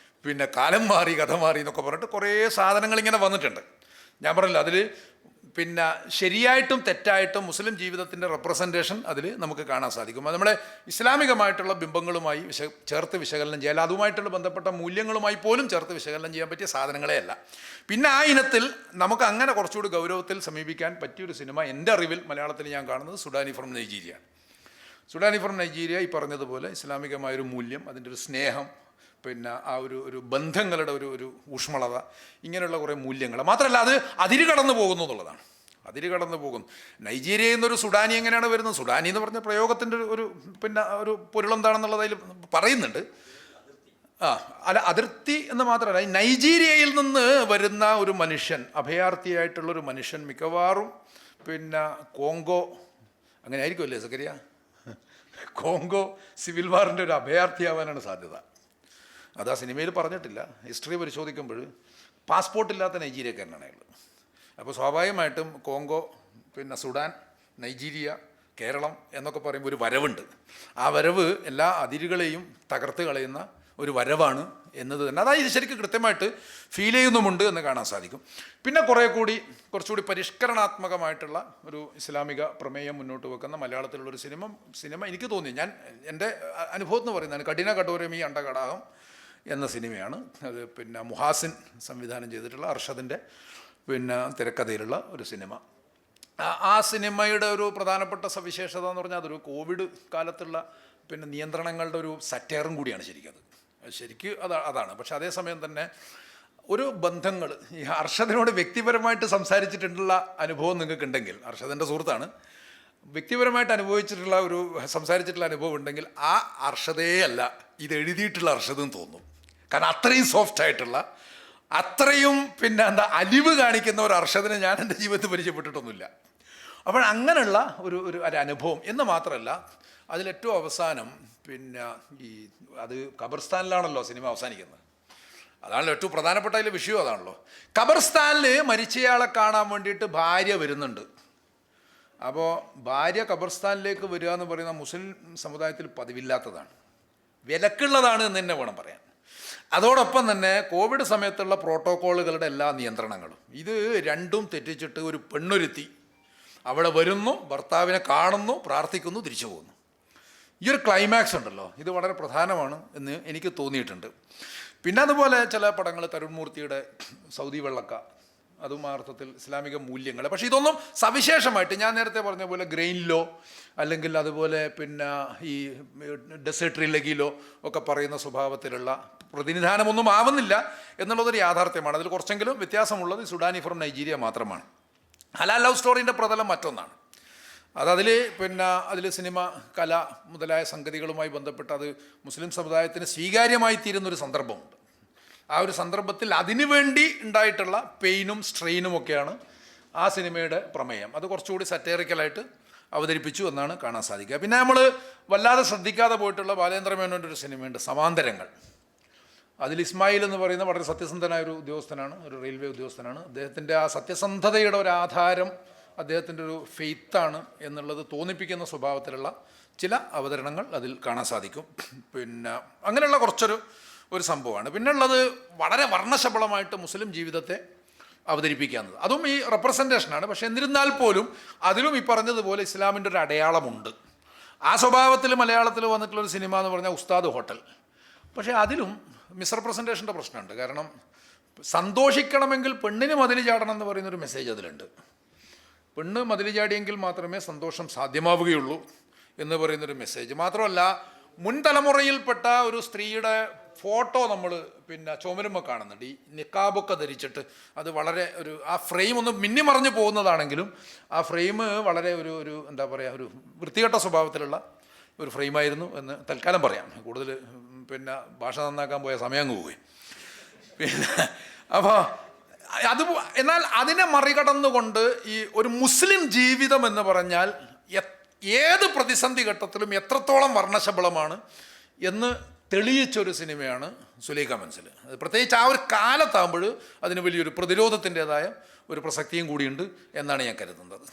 S1: പിന്നെ കാലം മാറി കഥ മാറി എന്നൊക്കെ പറഞ്ഞിട്ട് കുറേ സാധനങ്ങൾ ഇങ്ങനെ വന്നിട്ടുണ്ട്. ഞാൻ പറഞ്ഞില്ല, അതിൽ പിന്നെ ശരിയായിട്ടും തെറ്റായിട്ടും മുസ്ലിം ജീവിതത്തിൻ്റെ റെപ്രസെൻറ്റേഷൻ അതിൽ നമുക്ക് കാണാൻ സാധിക്കും. അത് നമ്മുടെ ഇസ്ലാമികമായിട്ടുള്ള ബിംബങ്ങളുമായി ചേർത്ത് വിശകലനം ചെയ്യാൻ, അതുമായിട്ടുള്ള ബന്ധപ്പെട്ട മൂല്യങ്ങളുമായി പോലും ചേർത്ത് വിശകലനം ചെയ്യാൻ പറ്റിയ സാധനങ്ങളേ അല്ല. പിന്നെ ആ ഇനത്തിൽ നമുക്ക് അങ്ങനെ കുറച്ചുകൂടി ഗൗരവത്തിൽ സമീപിക്കാൻ പറ്റിയൊരു സിനിമ എൻ്റെ അറിവിൽ മലയാളത്തിൽ ഞാൻ കാണുന്നത് Sudani from Nigeria. Sudani from Nigeria ഈ പറഞ്ഞതുപോലെ ഇസ്ലാമികമായൊരു മൂല്യം, അതിൻ്റെ ഒരു സ്നേഹം, പിന്നെ ആ ഒരു ബന്ധങ്ങളുടെ ഒരു ഊഷ്മളത, ഇങ്ങനെയുള്ള കുറേ മൂല്യങ്ങൾ മാത്രമല്ല അത് അതിര് കടന്നു പോകുന്നു എന്നുള്ളതാണ്. അതിര് കടന്നു പോകുന്നു. നൈജീരിയയിൽ നിന്നൊരു സുഡാനി എങ്ങനെയാണ് വരുന്നത്? സുഡാനി എന്ന് പറഞ്ഞ പ്രയോഗത്തിൻ്റെ പിന്നെ ഒരു പൊരുളെന്താണെന്നുള്ളത് അതിൽ പറയുന്നുണ്ട്. അല്ല, അതിർത്തി എന്ന് മാത്രമല്ല, ഈ നൈജീരിയയിൽ നിന്ന് വരുന്ന ഒരു മനുഷ്യൻ, അഭയാർത്ഥിയായിട്ടുള്ളൊരു മനുഷ്യൻ മിക്കവാറും പിന്നെ കോങ്കോ, അങ്ങനെ ആയിരിക്കുമല്ലേ സക്കരിയ, കോങ്കോ സിവിൽ വാറിൻ്റെ ഒരു അഭയാർത്ഥിയാവാനാണ് സാധ്യത. അത് ആ സിനിമയിൽ പറഞ്ഞിട്ടില്ല. ഹിസ്റ്ററി പരിശോധിക്കുമ്പോൾ പാസ്പോർട്ടില്ലാത്ത നൈജീരിയക്കാരനാണ് അയാൾ. അപ്പോൾ സ്വാഭാവികമായിട്ടും കോങ്കോ, പിന്നെ സുഡാൻ, നൈജീരിയ, കേരളം എന്നൊക്കെ പറയുമ്പോൾ ഒരു വരവുണ്ട്. ആ വരവ് എല്ലാ അതിരുകളെയും തകർത്ത് കളയുന്ന ഒരു വരവാണ് എന്നത് തന്നെ അതായത് ശരിക്കും കൃത്യമായിട്ട് ഫീൽ ചെയ്യുന്നുമുണ്ട് എന്ന് കാണാൻ സാധിക്കും. പിന്നെ കുറച്ചുകൂടി പരിഷ്കരണാത്മകമായിട്ടുള്ള ഒരു ഇസ്ലാമിക പ്രമേയം മുന്നോട്ട് വെക്കുന്ന മലയാളത്തിലുള്ളൊരു സിനിമ എനിക്ക് തോന്നി, ഞാൻ എൻ്റെ അനുഭവത്തിൽ നിന്ന് പറയുന്നതാണ്, കഠിന കഠോരമീ അണ്ടകടാഹം എന്ന സിനിമയാണ്. അത് പിന്നെ മുഹാസിൻ സംവിധാനം ചെയ്തിട്ടുള്ള അർഷദിൻ്റെ പിന്നെ തിരക്കഥയിലുള്ള ഒരു സിനിമ. ആ സിനിമയുടെ ഒരു പ്രധാനപ്പെട്ട സവിശേഷത എന്ന് പറഞ്ഞാൽ അതൊരു കോവിഡ് കാലത്തുള്ള പിന്നെ നിയന്ത്രണങ്ങളുടെ ഒരു സറ്റയറും കൂടിയാണ് ശരിക്കും. അതാണ്. പക്ഷെ അതേസമയം തന്നെ ഒരു ബന്ധങ്ങൾ, ഈ അർഷദിനോട് വ്യക്തിപരമായിട്ട് സംസാരിച്ചിട്ടുള്ള അനുഭവം നിങ്ങൾക്കുണ്ടെങ്കിൽ, അർഷദിൻ്റെ സുഹൃത്താണ്, വ്യക്തിപരമായിട്ട് സംസാരിച്ചിട്ടുള്ള അനുഭവം ഉണ്ടെങ്കിൽ ആ അർഷദേ അല്ല ഇത് എഴുതിയിട്ടുള്ള അർഷദെന്ന് തോന്നും. കാരണം അത്രയും സോഫ്റ്റായിട്ടുള്ള, അത്രയും പിന്നെ അലിവ് കാണിക്കുന്ന ഒരു അർഷദിനെ ഞാൻ എൻ്റെ ജീവിതത്തിൽ പരിചയപ്പെട്ടിട്ടൊന്നുമില്ല. അപ്പോൾ അങ്ങനെയുള്ള ഒരു അനുഭവം എന്ന് മാത്രമല്ല, അതിലേറ്റവും അവസാനം പിന്നെ അത് ഖബർസ്ഥാനിലാണല്ലോ സിനിമ അവസാനിക്കുന്നത്. അതാണല്ലോ ഏറ്റവും പ്രധാനപ്പെട്ട അതിലെ വിഷയം. അതാണല്ലോ, ഖബർസ്ഥാനിൽ മരിച്ചയാളെ കാണാൻ വേണ്ടിയിട്ട് ഭാര്യ വരുന്നുണ്ട്. അപ്പോൾ ഭാര്യ ഖബർസ്ഥാനിലേക്ക് വരിക എന്ന് പറയുന്ന മുസ്ലിം സമുദായത്തിൽ പതിവില്ലാത്തതാണ്, വിലക്കുള്ളതാണ് എന്ന് തന്നെ വേണം പറയാൻ. അതോടൊപ്പം തന്നെ കോവിഡ് സമയത്തുള്ള പ്രോട്ടോക്കോളുകളുടെ എല്ലാ നിയന്ത്രണങ്ങളും ഇത് രണ്ടും തെറ്റിച്ചിട്ട് ഒരു പെണ്ണൊരുത്തി അവിടെ വരുന്നു, ഭർത്താവിനെ കാണുന്നു, പ്രാർത്ഥിക്കുന്നു, തിരിച്ചു പോകുന്നു. ഈ ഒരു ക്ലൈമാക്സ് ഉണ്ടല്ലോ, ഇത് വളരെ പ്രധാനമാണ് എന്ന് എനിക്ക് തോന്നിയിട്ടുണ്ട്. പിന്നെ അതുപോലെ ചില പടങ്ങൾ, തരുൺ മൂർത്തിയുടെ സൗദി വെള്ളക്ക, അതും ആ അർത്ഥത്തിൽ ഇസ്ലാമിക മൂല്യങ്ങൾ. പക്ഷേ ഇതൊന്നും സവിശേഷമായിട്ട് ഞാൻ നേരത്തെ പറഞ്ഞ പോലെ ഗ്രെയിനിലോ അല്ലെങ്കിൽ അതുപോലെ പിന്നെ ഈ ഡെസേർട്ട് ലഗിയിലോ ഒക്കെ പറയുന്ന സ്വഭാവത്തിലുള്ള പ്രതിനിധാനമൊന്നും ആവുന്നില്ല എന്നുള്ളതൊരു യാഥാർത്ഥ്യമാണ്. അതിൽ കുറച്ചെങ്കിലും വ്യത്യാസമുള്ളത് സുഡാനി ഫ്രം നൈജീരിയ മാത്രമാണ്. ഹലാൽ ലവ് സ്റ്റോറീൻ്റെ പ്രതലം മറ്റൊന്നാണ്. അതിൽ സിനിമ, കല മുതലായ സംഗതികളുമായി ബന്ധപ്പെട്ട് അത് മുസ്ലിം സമുദായത്തിന് സ്വീകാര്യമായി തീരുന്നൊരു സന്ദർഭമുണ്ട്. ആ ഒരു സന്ദർഭത്തിൽ അതിനു വേണ്ടി ഉണ്ടായിട്ടുള്ള പെയിനും സ്ട്രെയിനും ഒക്കെയാണ് ആ സിനിമയുടെ പ്രമേയം. അത് കുറച്ചുകൂടി സറ്റേറിക്കലായിട്ട് അവതരിപ്പിച്ചു എന്നാണ് കാണാൻ സാധിക്കുക. പിന്നെ നമ്മൾ വല്ലാതെ ശ്രദ്ധിക്കാതെ പോയിട്ടുള്ള ബാലേന്ദ്ര മേനോൻ്റെ ഒരു സിനിമയുണ്ട്, സമാന്തരങ്ങൾ. അതിൽ ഇസ്മായിൽ എന്ന് പറയുന്ന വളരെ സത്യസന്ധനായ ഒരു ഉദ്യോഗസ്ഥനാണ്, ഒരു റെയിൽവേ ഉദ്യോഗസ്ഥനാണ്. അദ്ദേഹത്തിൻ്റെ ആ സത്യസന്ധതയുടെ ഒരു ആധാരം അദ്ദേഹത്തിൻ്റെ ഒരു ഫെയ്ത്താണ് എന്നുള്ളത് തോന്നിപ്പിക്കുന്ന സ്വഭാവത്തിലുള്ള ചില അവതരണങ്ങൾ അതിൽ കാണാൻ സാധിക്കും. പിന്നെ അങ്ങനെയുള്ള ഒരു സംഭവമാണ്. പിന്നുള്ളത് വളരെ വർണ്ണശബളമായിട്ട് മുസ്ലിം ജീവിതത്തെ അവതരിപ്പിക്കുന്നത്, അതും ഈ റെപ്രസെൻറ്റേഷനാണ്. പക്ഷേ എന്നിരുന്നാൽ പോലും അതിലും ഈ പറഞ്ഞതുപോലെ ഇസ്ലാമിൻ്റെ ഒരു അടയാളമുണ്ട്. ആ സ്വഭാവത്തിൽ മലയാളത്തിൽ വന്നിട്ടുള്ളൊരു സിനിമ എന്ന് പറഞ്ഞാൽ ഉസ്താദ് ഹോട്ടൽ. പക്ഷേ അതിലും മിസ്റെപ്രസെൻറ്റേഷൻ്റെ പ്രശ്നമുണ്ട്. കാരണം സന്തോഷിക്കണമെങ്കിൽ പെണ്ണിന് മതിൽ ചാടണം എന്ന് പറയുന്നൊരു മെസ്സേജ് അതിലുണ്ട്. പെണ്ണ് മതിൽ ചാടിയെങ്കിൽ മാത്രമേ സന്തോഷം സാധ്യമാവുകയുള്ളൂ എന്ന് പറയുന്നൊരു മെസ്സേജ്. മാത്രമല്ല, മുൻ തലമുറയിൽപ്പെട്ട ഒരു സ്ത്രീയുടെ ഫോട്ടോ നമ്മൾ പിന്നെ ചുമരുമ്പോൾ കാണുന്നുണ്ട്, ഈ നിക്കാബൊക്കെ ധരിച്ചിട്ട്. അത് വളരെ ആ ഫ്രെയിം ഒന്ന് മിന്നിമറിഞ്ഞു പോകുന്നതാണെങ്കിലും ആ ഫ്രെയിം വളരെ എന്താ പറയുക, ഒരു വൃത്തികെട്ട സ്വഭാവത്തിലുള്ള ഒരു ഫ്രെയിമായിരുന്നു എന്ന് തൽക്കാലം പറയാം. കൂടുതൽ പിന്നെ ഭാഷ നന്നാക്കാൻ പോയ സമയം അങ്ങ് പോയി. പിന്നെ അപ്പോൾ എന്നാൽ അതിനെ മറികടന്നുകൊണ്ട് ഈ ഒരു മുസ്ലിം ജീവിതം എന്ന് പറഞ്ഞാൽ ഏത് പ്രതിസന്ധി ഘട്ടത്തിലും എത്രത്തോളം വർണ്ണശബളമാണ് എന്ന് തെളിയിച്ചൊരു സിനിമയാണ് സുലൈഖ മൻസിൽ. അത് പ്രത്യേകിച്ച് ആ ഒരു കാലത്താകുമ്പോൾ അതിന് വലിയൊരു പ്രതിരോധത്തിൻ്റെതായ ഒരു പ്രസക്തിയും കൂടിയുണ്ട് എന്നാണ് ഞാൻ കരുതുന്നത്.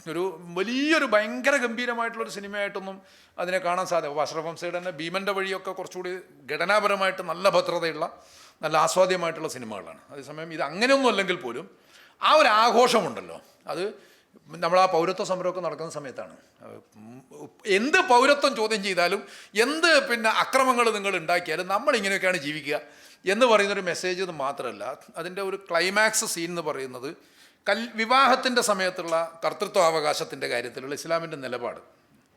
S1: വലിയൊരു ഭയങ്കര ഗംഭീരമായിട്ടുള്ളൊരു സിനിമയായിട്ടൊന്നും അതിനെ കാണാൻ സാധിക്കും. അപ്പോൾ അഷ്റഫ് ഹംസയുടെ തന്നെ ഭീമൻ്റെ വഴിയൊക്കെ കുറച്ചുകൂടി ഘടനാപരമായിട്ട് നല്ല ഭദ്രതയുള്ള, നല്ല ആസ്വാദ്യമായിട്ടുള്ള സിനിമകളാണ്. അതേസമയം ഇത് അങ്ങനെയൊന്നും അല്ലെങ്കിൽ പോലും ആ ഒരു ആഘോഷമുണ്ടല്ലോ, അത് നമ്മൾ ആ പൗരത്വ സമരമൊക്കെ നടക്കുന്ന സമയത്താണ്. എന്ത് പൗരത്വം ചോദ്യം ചെയ്താലും എന്ത് അക്രമങ്ങൾ നിങ്ങൾ ഉണ്ടാക്കിയാലും നമ്മളിങ്ങനെയൊക്കെയാണ് ജീവിക്കുക എന്ന് പറയുന്നൊരു മെസ്സേജ് ഇത് മാത്രമല്ല. അതിൻ്റെ ഒരു ക്ലൈമാക്സ് സീൻ എന്ന് പറയുന്നത് വിവാഹത്തിൻ്റെ സമയത്തുള്ള കർത്തൃത്വാവകാശത്തിൻ്റെ കാര്യത്തിലുള്ള ഇസ്ലാമിൻ്റെ നിലപാട്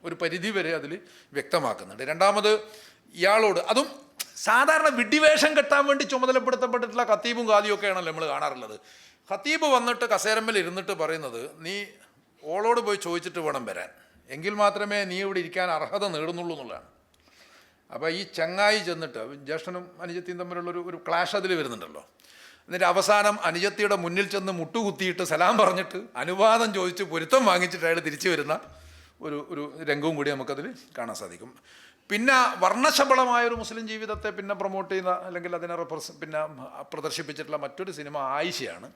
S1: ഒരു പരിധി വരെ അതിൽ വ്യക്തമാക്കുന്നുണ്ട്. രണ്ടാമത് ഇയാളോട്, അതും സാധാരണ വിഡ്ഢിവേഷം കെട്ടാൻ വേണ്ടി ചുമതലപ്പെടുത്തപ്പെട്ടിട്ടുള്ള ഖത്തീബും ഖാദിയും ഒക്കെയാണല്ലോ നമ്മൾ കാണാറുള്ളത്. ഖത്തീബ് വന്നിട്ട് കസേരമ്മൽ ഇരുന്നിട്ട് പറയുന്നത്, നീ ഓളോട് പോയി ചോദിച്ചിട്ട് വേണം വരാൻ, എങ്കിൽ മാത്രമേ നീ ഇവിടെ ഇരിക്കാൻ അർഹത നേടുന്നുള്ളൂ എന്നുള്ളതാണ്. അപ്പോൾ ഈ ചങ്ങായി ചെന്നിട്ട്, ജ്യേഷ്ഠനും അനുജത്തിയും തമ്മിലുള്ളൊരു ക്ലാഷ് അതിൽ വരുന്നുണ്ടല്ലോ. എന്നിട്ട് അവസാനം അനുജത്തിയുടെ മുന്നിൽ ചെന്ന് മുട്ടുകുത്തിയിട്ട് സലാം പറഞ്ഞിട്ട് അനുവാദം ചോദിച്ച് പൊരുത്തം വാങ്ങിച്ചിട്ട് അയാൾ തിരിച്ചു വരുന്ന ഒരു രംഗവും കൂടി നമുക്കതിൽ കാണാൻ സാധിക്കും. പിന്നെ വർണ്ണശബളമായൊരു മുസ്ലിം ജീവിതത്തെ പ്രൊമോട്ട് ചെയ്യുന്ന അല്ലെങ്കിൽ അതിനെ പ്രദർശിപ്പിച്ചിട്ടുള്ള മറ്റൊരു സിനിമ ആയിഷയാണ്.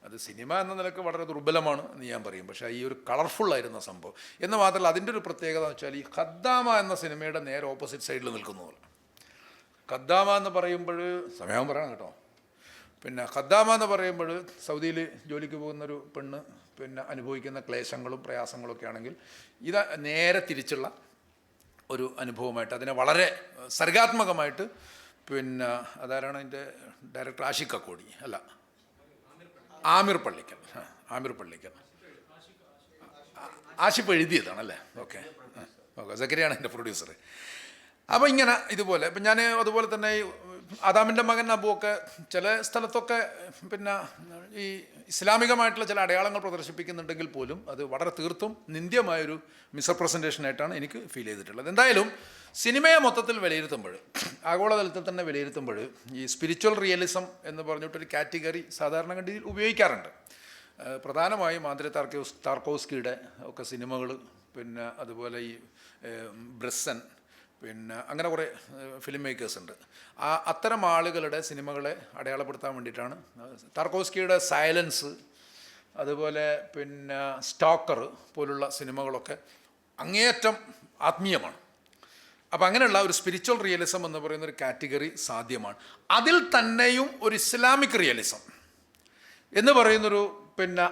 S1: അത് സിനിമ എന്ന നിലക്ക് വളരെ ദുർബലമാണ് എന്ന് ഞാൻ പറയും. പക്ഷേ ഈ ഒരു കളർഫുള്ളായിരുന്ന സംഭവം എന്ന് മാത്രമല്ല, അതിൻ്റെ ഒരു പ്രത്യേകത എന്ന് വെച്ചാൽ ഈ ഖദ്ദാമ എന്ന സിനിമയുടെ നേരെ ഓപ്പോസിറ്റ് സൈഡിൽ നിൽക്കുന്നതല്ല. ഖദ്ദാമ എന്ന് പറയുമ്പോൾ സമയം പറയണം കേട്ടോ. ഖദ്ദാമ എന്ന് പറയുമ്പോൾ സൗദിയിൽ ജോലിക്ക് പോകുന്നൊരു പെണ്ണ് അനുഭവിക്കുന്ന ക്ലേശങ്ങളും പ്രയാസങ്ങളൊക്കെ ആണെങ്കിൽ ഇത് നേരെ തിരിച്ചുള്ള ഒരു അനുഭവമായിട്ട് അതിനെ വളരെ സർഗാത്മകമായിട്ട് അതാരാണ് അതിൻ്റെ ഡയറക്ടർ? ആഷിഖ് അക്കോടി അല്ല, ആമിർ പള്ളിക്കൽ. ആഷിഫ് എഴുതിയതാണല്ലേ? ഓക്കെ, സക്കരിയാണ് എൻ്റെ പ്രൊഡ്യൂസർ. അപ്പോൾ ഇങ്ങനെ ഇതുപോലെ ഞാൻ അതുപോലെ തന്നെ ആദാമിൻ്റെ മകൻ അബുവൊക്കെ ചില സ്ഥലത്തൊക്കെ ഈ ഇസ്ലാമികമായിട്ടുള്ള ചില അടയാളങ്ങൾ പ്രദർശിപ്പിക്കുന്നുണ്ടെങ്കിൽ പോലും അത് വളരെ തീർത്തും നിന്ദ്യമായൊരു മിസ്റെപ്രസൻറ്റേഷനായിട്ടാണ് എനിക്ക് ഫീൽ ചെയ്തിട്ടുള്ളത്. എന്തായാലും സിനിമയെ മൊത്തത്തിൽ വിലയിരുത്തുമ്പോൾ, ആഗോളതലത്തിൽ തന്നെ വിലയിരുത്തുമ്പോൾ, ഈ സ്പിരിച്വൽ റിയലിസം എന്ന് പറഞ്ഞിട്ടൊരു കാറ്റഗറി സാധാരണഗതിയിൽ ഉപയോഗിക്കാറുണ്ട്. പ്രധാനമായും ആന്ദ്രേ താർക്കോവ്സ്കിയുടെ ഒക്കെ സിനിമകൾ, അതുപോലെ ഈ ബ്രെസ്സൻ, അങ്ങനെ കുറേ ഫിലിം മേക്കേഴ്സ് ഉണ്ട്. അത്തരം ആളുകളുടെ സിനിമകളെ അടയാളപ്പെടുത്താൻ വേണ്ടിയിട്ടാണ് താർക്കോവ്സ്കിയുടെ സൈലൻസ്, അതുപോലെ സ്റ്റോക്കർ പോലുള്ള സിനിമകളൊക്കെ അങ്ങേയറ്റം ആത്മീയമാണ്. അപ്പോൾ അങ്ങനെയുള്ള ഒരു സ്പിരിച്വൽ റിയലിസം എന്ന് പറയുന്നൊരു കാറ്റഗറി സാധ്യമാണ്. അതിൽ തന്നെയും ഒരു ഇസ്ലാമിക് റിയലിസം എന്ന് പറയുന്നൊരു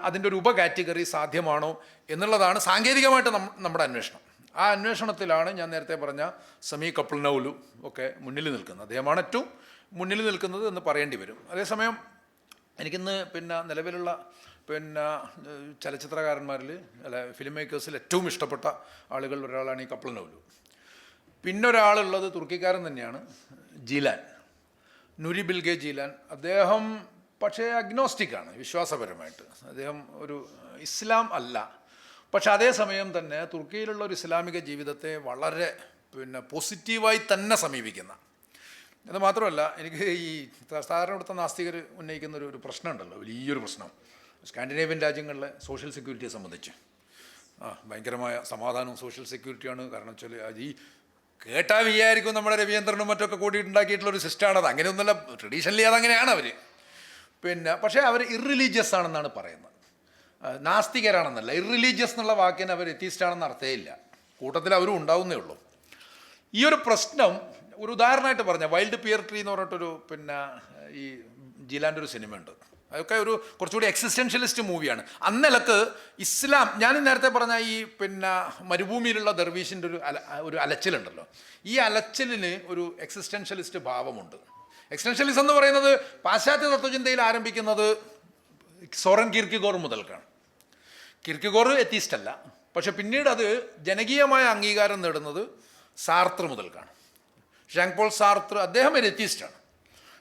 S1: അതിൻ്റെ ഒരു ഉപ കാറ്റഗറി സാധ്യമാണോ എന്നുള്ളതാണ് സാങ്കേതികമായിട്ട് നമ്മുടെ അന്വേഷണം. ആ അന്വേഷണത്തിലാണ് ഞാൻ നേരത്തെ പറഞ്ഞ സമീ കപ്ലനൗലു ഒക്കെ മുന്നിൽ നിൽക്കുന്നത്. അദ്ദേഹമാണ് ഏറ്റവും മുന്നിൽ നിൽക്കുന്നത് എന്ന് പറയേണ്ടി വരും. അതേസമയം എനിക്കിന്ന് നിലവിലുള്ള ചലച്ചിത്രകാരന്മാരിൽ ഫിലിം മേക്കേഴ്സിൽ ഏറ്റവും ഇഷ്ടപ്പെട്ട ആളുകളിൽ ഒരാളാണ് ഈ കപ്ലനൗലു. പിന്നൊരാളുള്ളത് തുർക്കിക്കാരൻ തന്നെയാണ്, ജീലാൻ, നുരി ബിൽഗെ ജീലാൻ. അദ്ദേഹം പക്ഷേ അഗ്നോസ്റ്റിക്കാണ് വിശ്വാസപരമായിട്ട്. അദ്ദേഹം ഒരു ഇസ്ലാം അല്ല, പക്ഷെ അതേസമയം തന്നെ തുർക്കിയിലുള്ള ഒരു ഇസ്ലാമിക ജീവിതത്തെ വളരെ പോസിറ്റീവായി തന്നെ സമീപിക്കുന്ന. അത് മാത്രമല്ല, എനിക്ക് ഈ സാധാരണ ഇവിടുത്തെ നാസ്തികർ ഉന്നയിക്കുന്ന ഒരു പ്രശ്നമുണ്ടല്ലോ, വലിയൊരു പ്രശ്നം സ്കാൻഡിനേഷ്യൻ രാജ്യങ്ങളിലെ സോഷ്യൽ സെക്യൂരിറ്റിയെ സംബന്ധിച്ച്. ഭയങ്കരമായ സമാധാനവും സോഷ്യൽ സെക്യൂരിറ്റിയാണ്. കാരണം വെച്ചാൽ ഈ കേട്ടാൽ വിചാരിക്കും നമ്മുടെ രവീന്ദ്രനും മറ്റൊക്കെ കൂടിയിട്ടുണ്ടാക്കിയിട്ടുള്ളൊരു സിസ്റ്റമാണത്. അങ്ങനെയൊന്നുമല്ല, ട്രഡീഷണലി അതങ്ങനെയാണ് അവർ. പക്ഷേ അവർ ഇർറിലീജിയസ് ആണെന്നാണ് പറയുന്നത്. നാസ്തികരാണെന്നല്ല, ഇർറിലീജിയസ് എന്നുള്ള വാക്കിന് അവർ എത്തീസ്റ്റാണെന്ന് അർത്ഥമില്ല. കൂട്ടത്തിൽ അവരും ഉണ്ടാവുന്നേ ഉള്ളൂ. ഈ ഒരു പ്രശ്നം ഒരു ഉദാഹരണമായിട്ട് പറഞ്ഞ വൈൽഡ് പിയർ ട്രീ എന്ന് പറഞ്ഞിട്ടൊരു ഈ ജീലാൻ്റെ ഒരു സിനിമയുണ്ട്. അതൊക്കെ ഒരു കുറച്ചുകൂടി എക്സിസ്റ്റൻഷ്യലിസ്റ്റ് മൂവിയാണ്. അന്നിലക്ക് ഇസ്ലാം, ഞാൻ നേരത്തെ പറഞ്ഞ ഈ മരുഭൂമിയിലുള്ള ദർവീഷിൻ്റെ ഒരു അലച്ചിലുണ്ടല്ലോ, ഈ അലച്ചിലിന് ഒരു എക്സിസ്റ്റൻഷ്യലിസ്റ്റ് ഭാവമുണ്ട്. എക്സിസ്റ്റൻഷ്യലിസം എന്ന് പറയുന്നത് പാശ്ചാത്യ തത്വചിന്തയിൽ ആരംഭിക്കുന്നത് സോറൻ കീർക്കിഗോർ മുതൽക്കാണ്. കീർക്കിഗോർ എത്തീസ്റ്റ് അല്ല, പക്ഷെ പിന്നീട് അത് ജനകീയമായ അംഗീകാരം നേടുന്നത് സാർത്ര മുതൽക്കാണ്. ഷാൻ പോൾ സാർത്ര, അദ്ദേഹം ഒരു എത്തീസ്റ്റാണ്.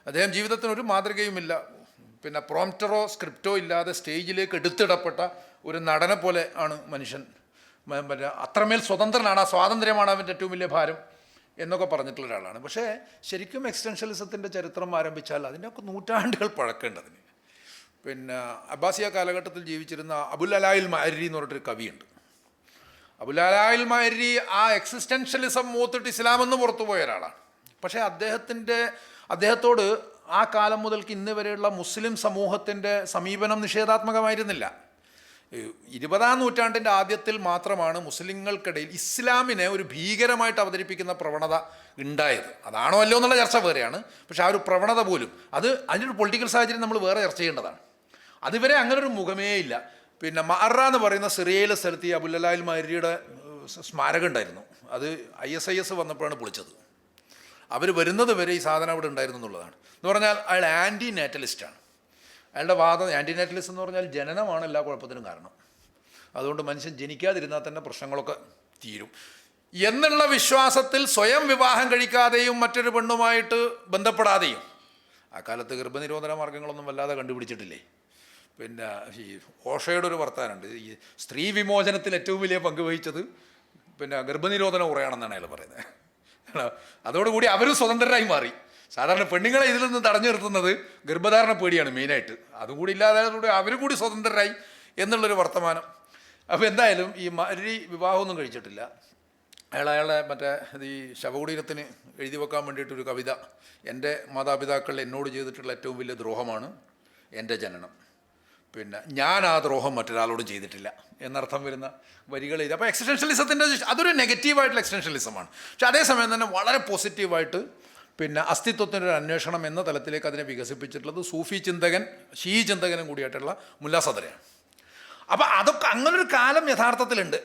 S1: അദ്ദേഹം ജീവിതത്തിനൊരു മാതൃകയുമില്ല, പ്രോംപ്റ്ററോ സ്ക്രിപ്റ്റോ ഇല്ലാതെ സ്റ്റേജിലേക്ക് എടുത്തിടപ്പെട്ട ഒരു നടനെ പോലെ ആണ് മനുഷ്യൻ. അത്രമേൽ സ്വതന്ത്രനാണ്, ആ സ്വാതന്ത്ര്യമാണ് അവൻ്റെ ഏറ്റവും വലിയ ഭാരം എന്നൊക്കെ പറഞ്ഞിട്ടുള്ള ഒരാളാണ്. പക്ഷേ ശരിക്കും എക്സ്റ്റൻഷ്യലിസത്തിൻ്റെ ചരിത്രം ആരംഭിച്ചാൽ അതിൻ്റെയൊക്കെ നൂറ്റാണ്ടുകൾ പഴക്കേണ്ടതിന്. അബ്ബാസിയ കാലഘട്ടത്തിൽ ജീവിച്ചിരുന്ന അബുൽ അലായിൽ മഅരി എന്ന് പറഞ്ഞിട്ടൊരു കവിയുണ്ട്. അബുൽ അലായിൽ മഅരി ആ എക്സിസ്റ്റൻഷ്യലിസം മൂത്തിട്ട് ഇസ്ലാമെന്ന് പുറത്തു പോയ ഒരാളാണ്. പക്ഷേ അദ്ദേഹത്തോട് ആ കാലം മുതൽക്ക് ഇന്ന് വരെയുള്ള മുസ്ലിം സമൂഹത്തിൻ്റെ സമീപനം നിഷേധാത്മകമായിരുന്നില്ല. 20-ാം നൂറ്റാണ്ടിൻ്റെ ആദ്യത്തിൽ മാത്രമാണ് മുസ്ലിങ്ങൾക്കിടയിൽ ഇസ്ലാമിനെ ഒരു ഭീകരമായിട്ട് അവതരിപ്പിക്കുന്ന പ്രവണത ഉണ്ടായത്. അതാണോ അല്ലോ എന്നുള്ള ചർച്ച വേറെയാണ്. പക്ഷെ ആ ഒരു പ്രവണത പോലും അതിനൊരു പൊളിറ്റിക്കൽ സാഹചര്യം നമ്മൾ വേറെ ചർച്ച ചെയ്യേണ്ടതാണ്. അതുവരെ അങ്ങനൊരു മുഖമേ ഇല്ല. പിന്നെ മഅറ എന്ന് പറയുന്ന സിറിയയിലെ സ്ഥലത്ത് ഈ അബുൽ മഹരിയുടെ സ്മാരകം ഉണ്ടായിരുന്നു. അത് ISIS വന്നപ്പോഴാണ് പൊളിച്ചത്. അവർ വരുന്നത് വരെ ഈ സാധനം അവിടെ ഉണ്ടായിരുന്നു എന്നുള്ളതാണ്. എന്ന് പറഞ്ഞാൽ അയാൾ ആൻറ്റി നാറ്റലിസ്റ്റാണ്. അയാളുടെ വാദം ആൻറ്റി നാറ്റലിസ്റ്റ് എന്ന് പറഞ്ഞാൽ ജനനമാണ് എല്ലാ കുഴപ്പത്തിനും കാരണം. അതുകൊണ്ട് മനുഷ്യൻ ജനിക്കാതിരുന്നാൽ തന്നെ പ്രശ്നങ്ങളൊക്കെ തീരും എന്നുള്ള വിശ്വാസത്തിൽ സ്വയം വിവാഹം കഴിക്കാതെയും മറ്റൊരു പെണ്ണുമായിട്ട് ബന്ധപ്പെടാതെയും, ആ കാലത്ത് ഗർഭനിരോധന മാർഗ്ഗങ്ങളൊന്നും വല്ലാതെ കണ്ടുപിടിച്ചിട്ടില്ലേ. പിന്നെ ഈ ഓഷയുടെ ഒരു വർത്താനുണ്ട്, ഈ സ്ത്രീ വിമോചനത്തിൽ ഏറ്റവും വലിയ പങ്ക് വഹിച്ചത് പിന്നെ ഗർഭനിരോധന കുറയാണെന്നാണ് അയാൾ പറയുന്നത്. അതോടുകൂടി അവരും സ്വതന്ത്രരായി മാറി. സാധാരണ പെണ്ണുങ്ങളെ ഇതിൽ നിന്ന് തടഞ്ഞു നിർത്തുന്നത് ഗർഭധാരണ പേടിയാണ് മെയിനായിട്ട്. അതും കൂടി ഇല്ലാതെ അവരും കൂടി സ്വതന്ത്രരായി എന്നുള്ളൊരു വർത്തമാനം. അപ്പോൾ എന്തായാലും ഈ മഹരി വിവാഹമൊന്നും കഴിച്ചിട്ടില്ല. അയാളെ മറ്റേ ഈ ശവകുടീരത്തിന് എഴുതി വെക്കാൻ വേണ്ടിയിട്ടൊരു കവിത, എൻ്റെ മാതാപിതാക്കൾ എന്നോട് ചെയ്തിട്ടുള്ള ഏറ്റവും വലിയ ദ്രോഹമാണ് എൻ്റെ ജനനം, പിന്നെ ഞാൻ ആ ദ്രോഹം മറ്റൊരാളോടും ചെയ്തിട്ടില്ല എന്നർത്ഥം വരുന്ന വരികൾ എഴുതി. അപ്പോൾ എക്സിസ്റ്റൻഷ്യലിസത്തിൻ്റെ അതൊരു നെഗറ്റീവായിട്ടുള്ള എക്സിസ്റ്റൻഷ്യലിസമാണ്. പക്ഷെ അതേസമയം തന്നെ വളരെ പോസിറ്റീവായിട്ട് പിന്നെ അസ്തിത്വത്തിൻ്റെ ഒരു അന്വേഷണം എന്ന തലത്തിലേക്ക് അതിനെ വികസിപ്പിച്ചിട്ടുള്ളത് സൂഫി ചിന്തകൻ, ഷീ ചിന്തകനും കൂടിയായിട്ടുള്ള മുല്ല സദറയാണ്. അപ്പോൾ അതൊക്കെ അങ്ങനൊരു കാലം യഥാർത്ഥത്തിലുണ്ട്.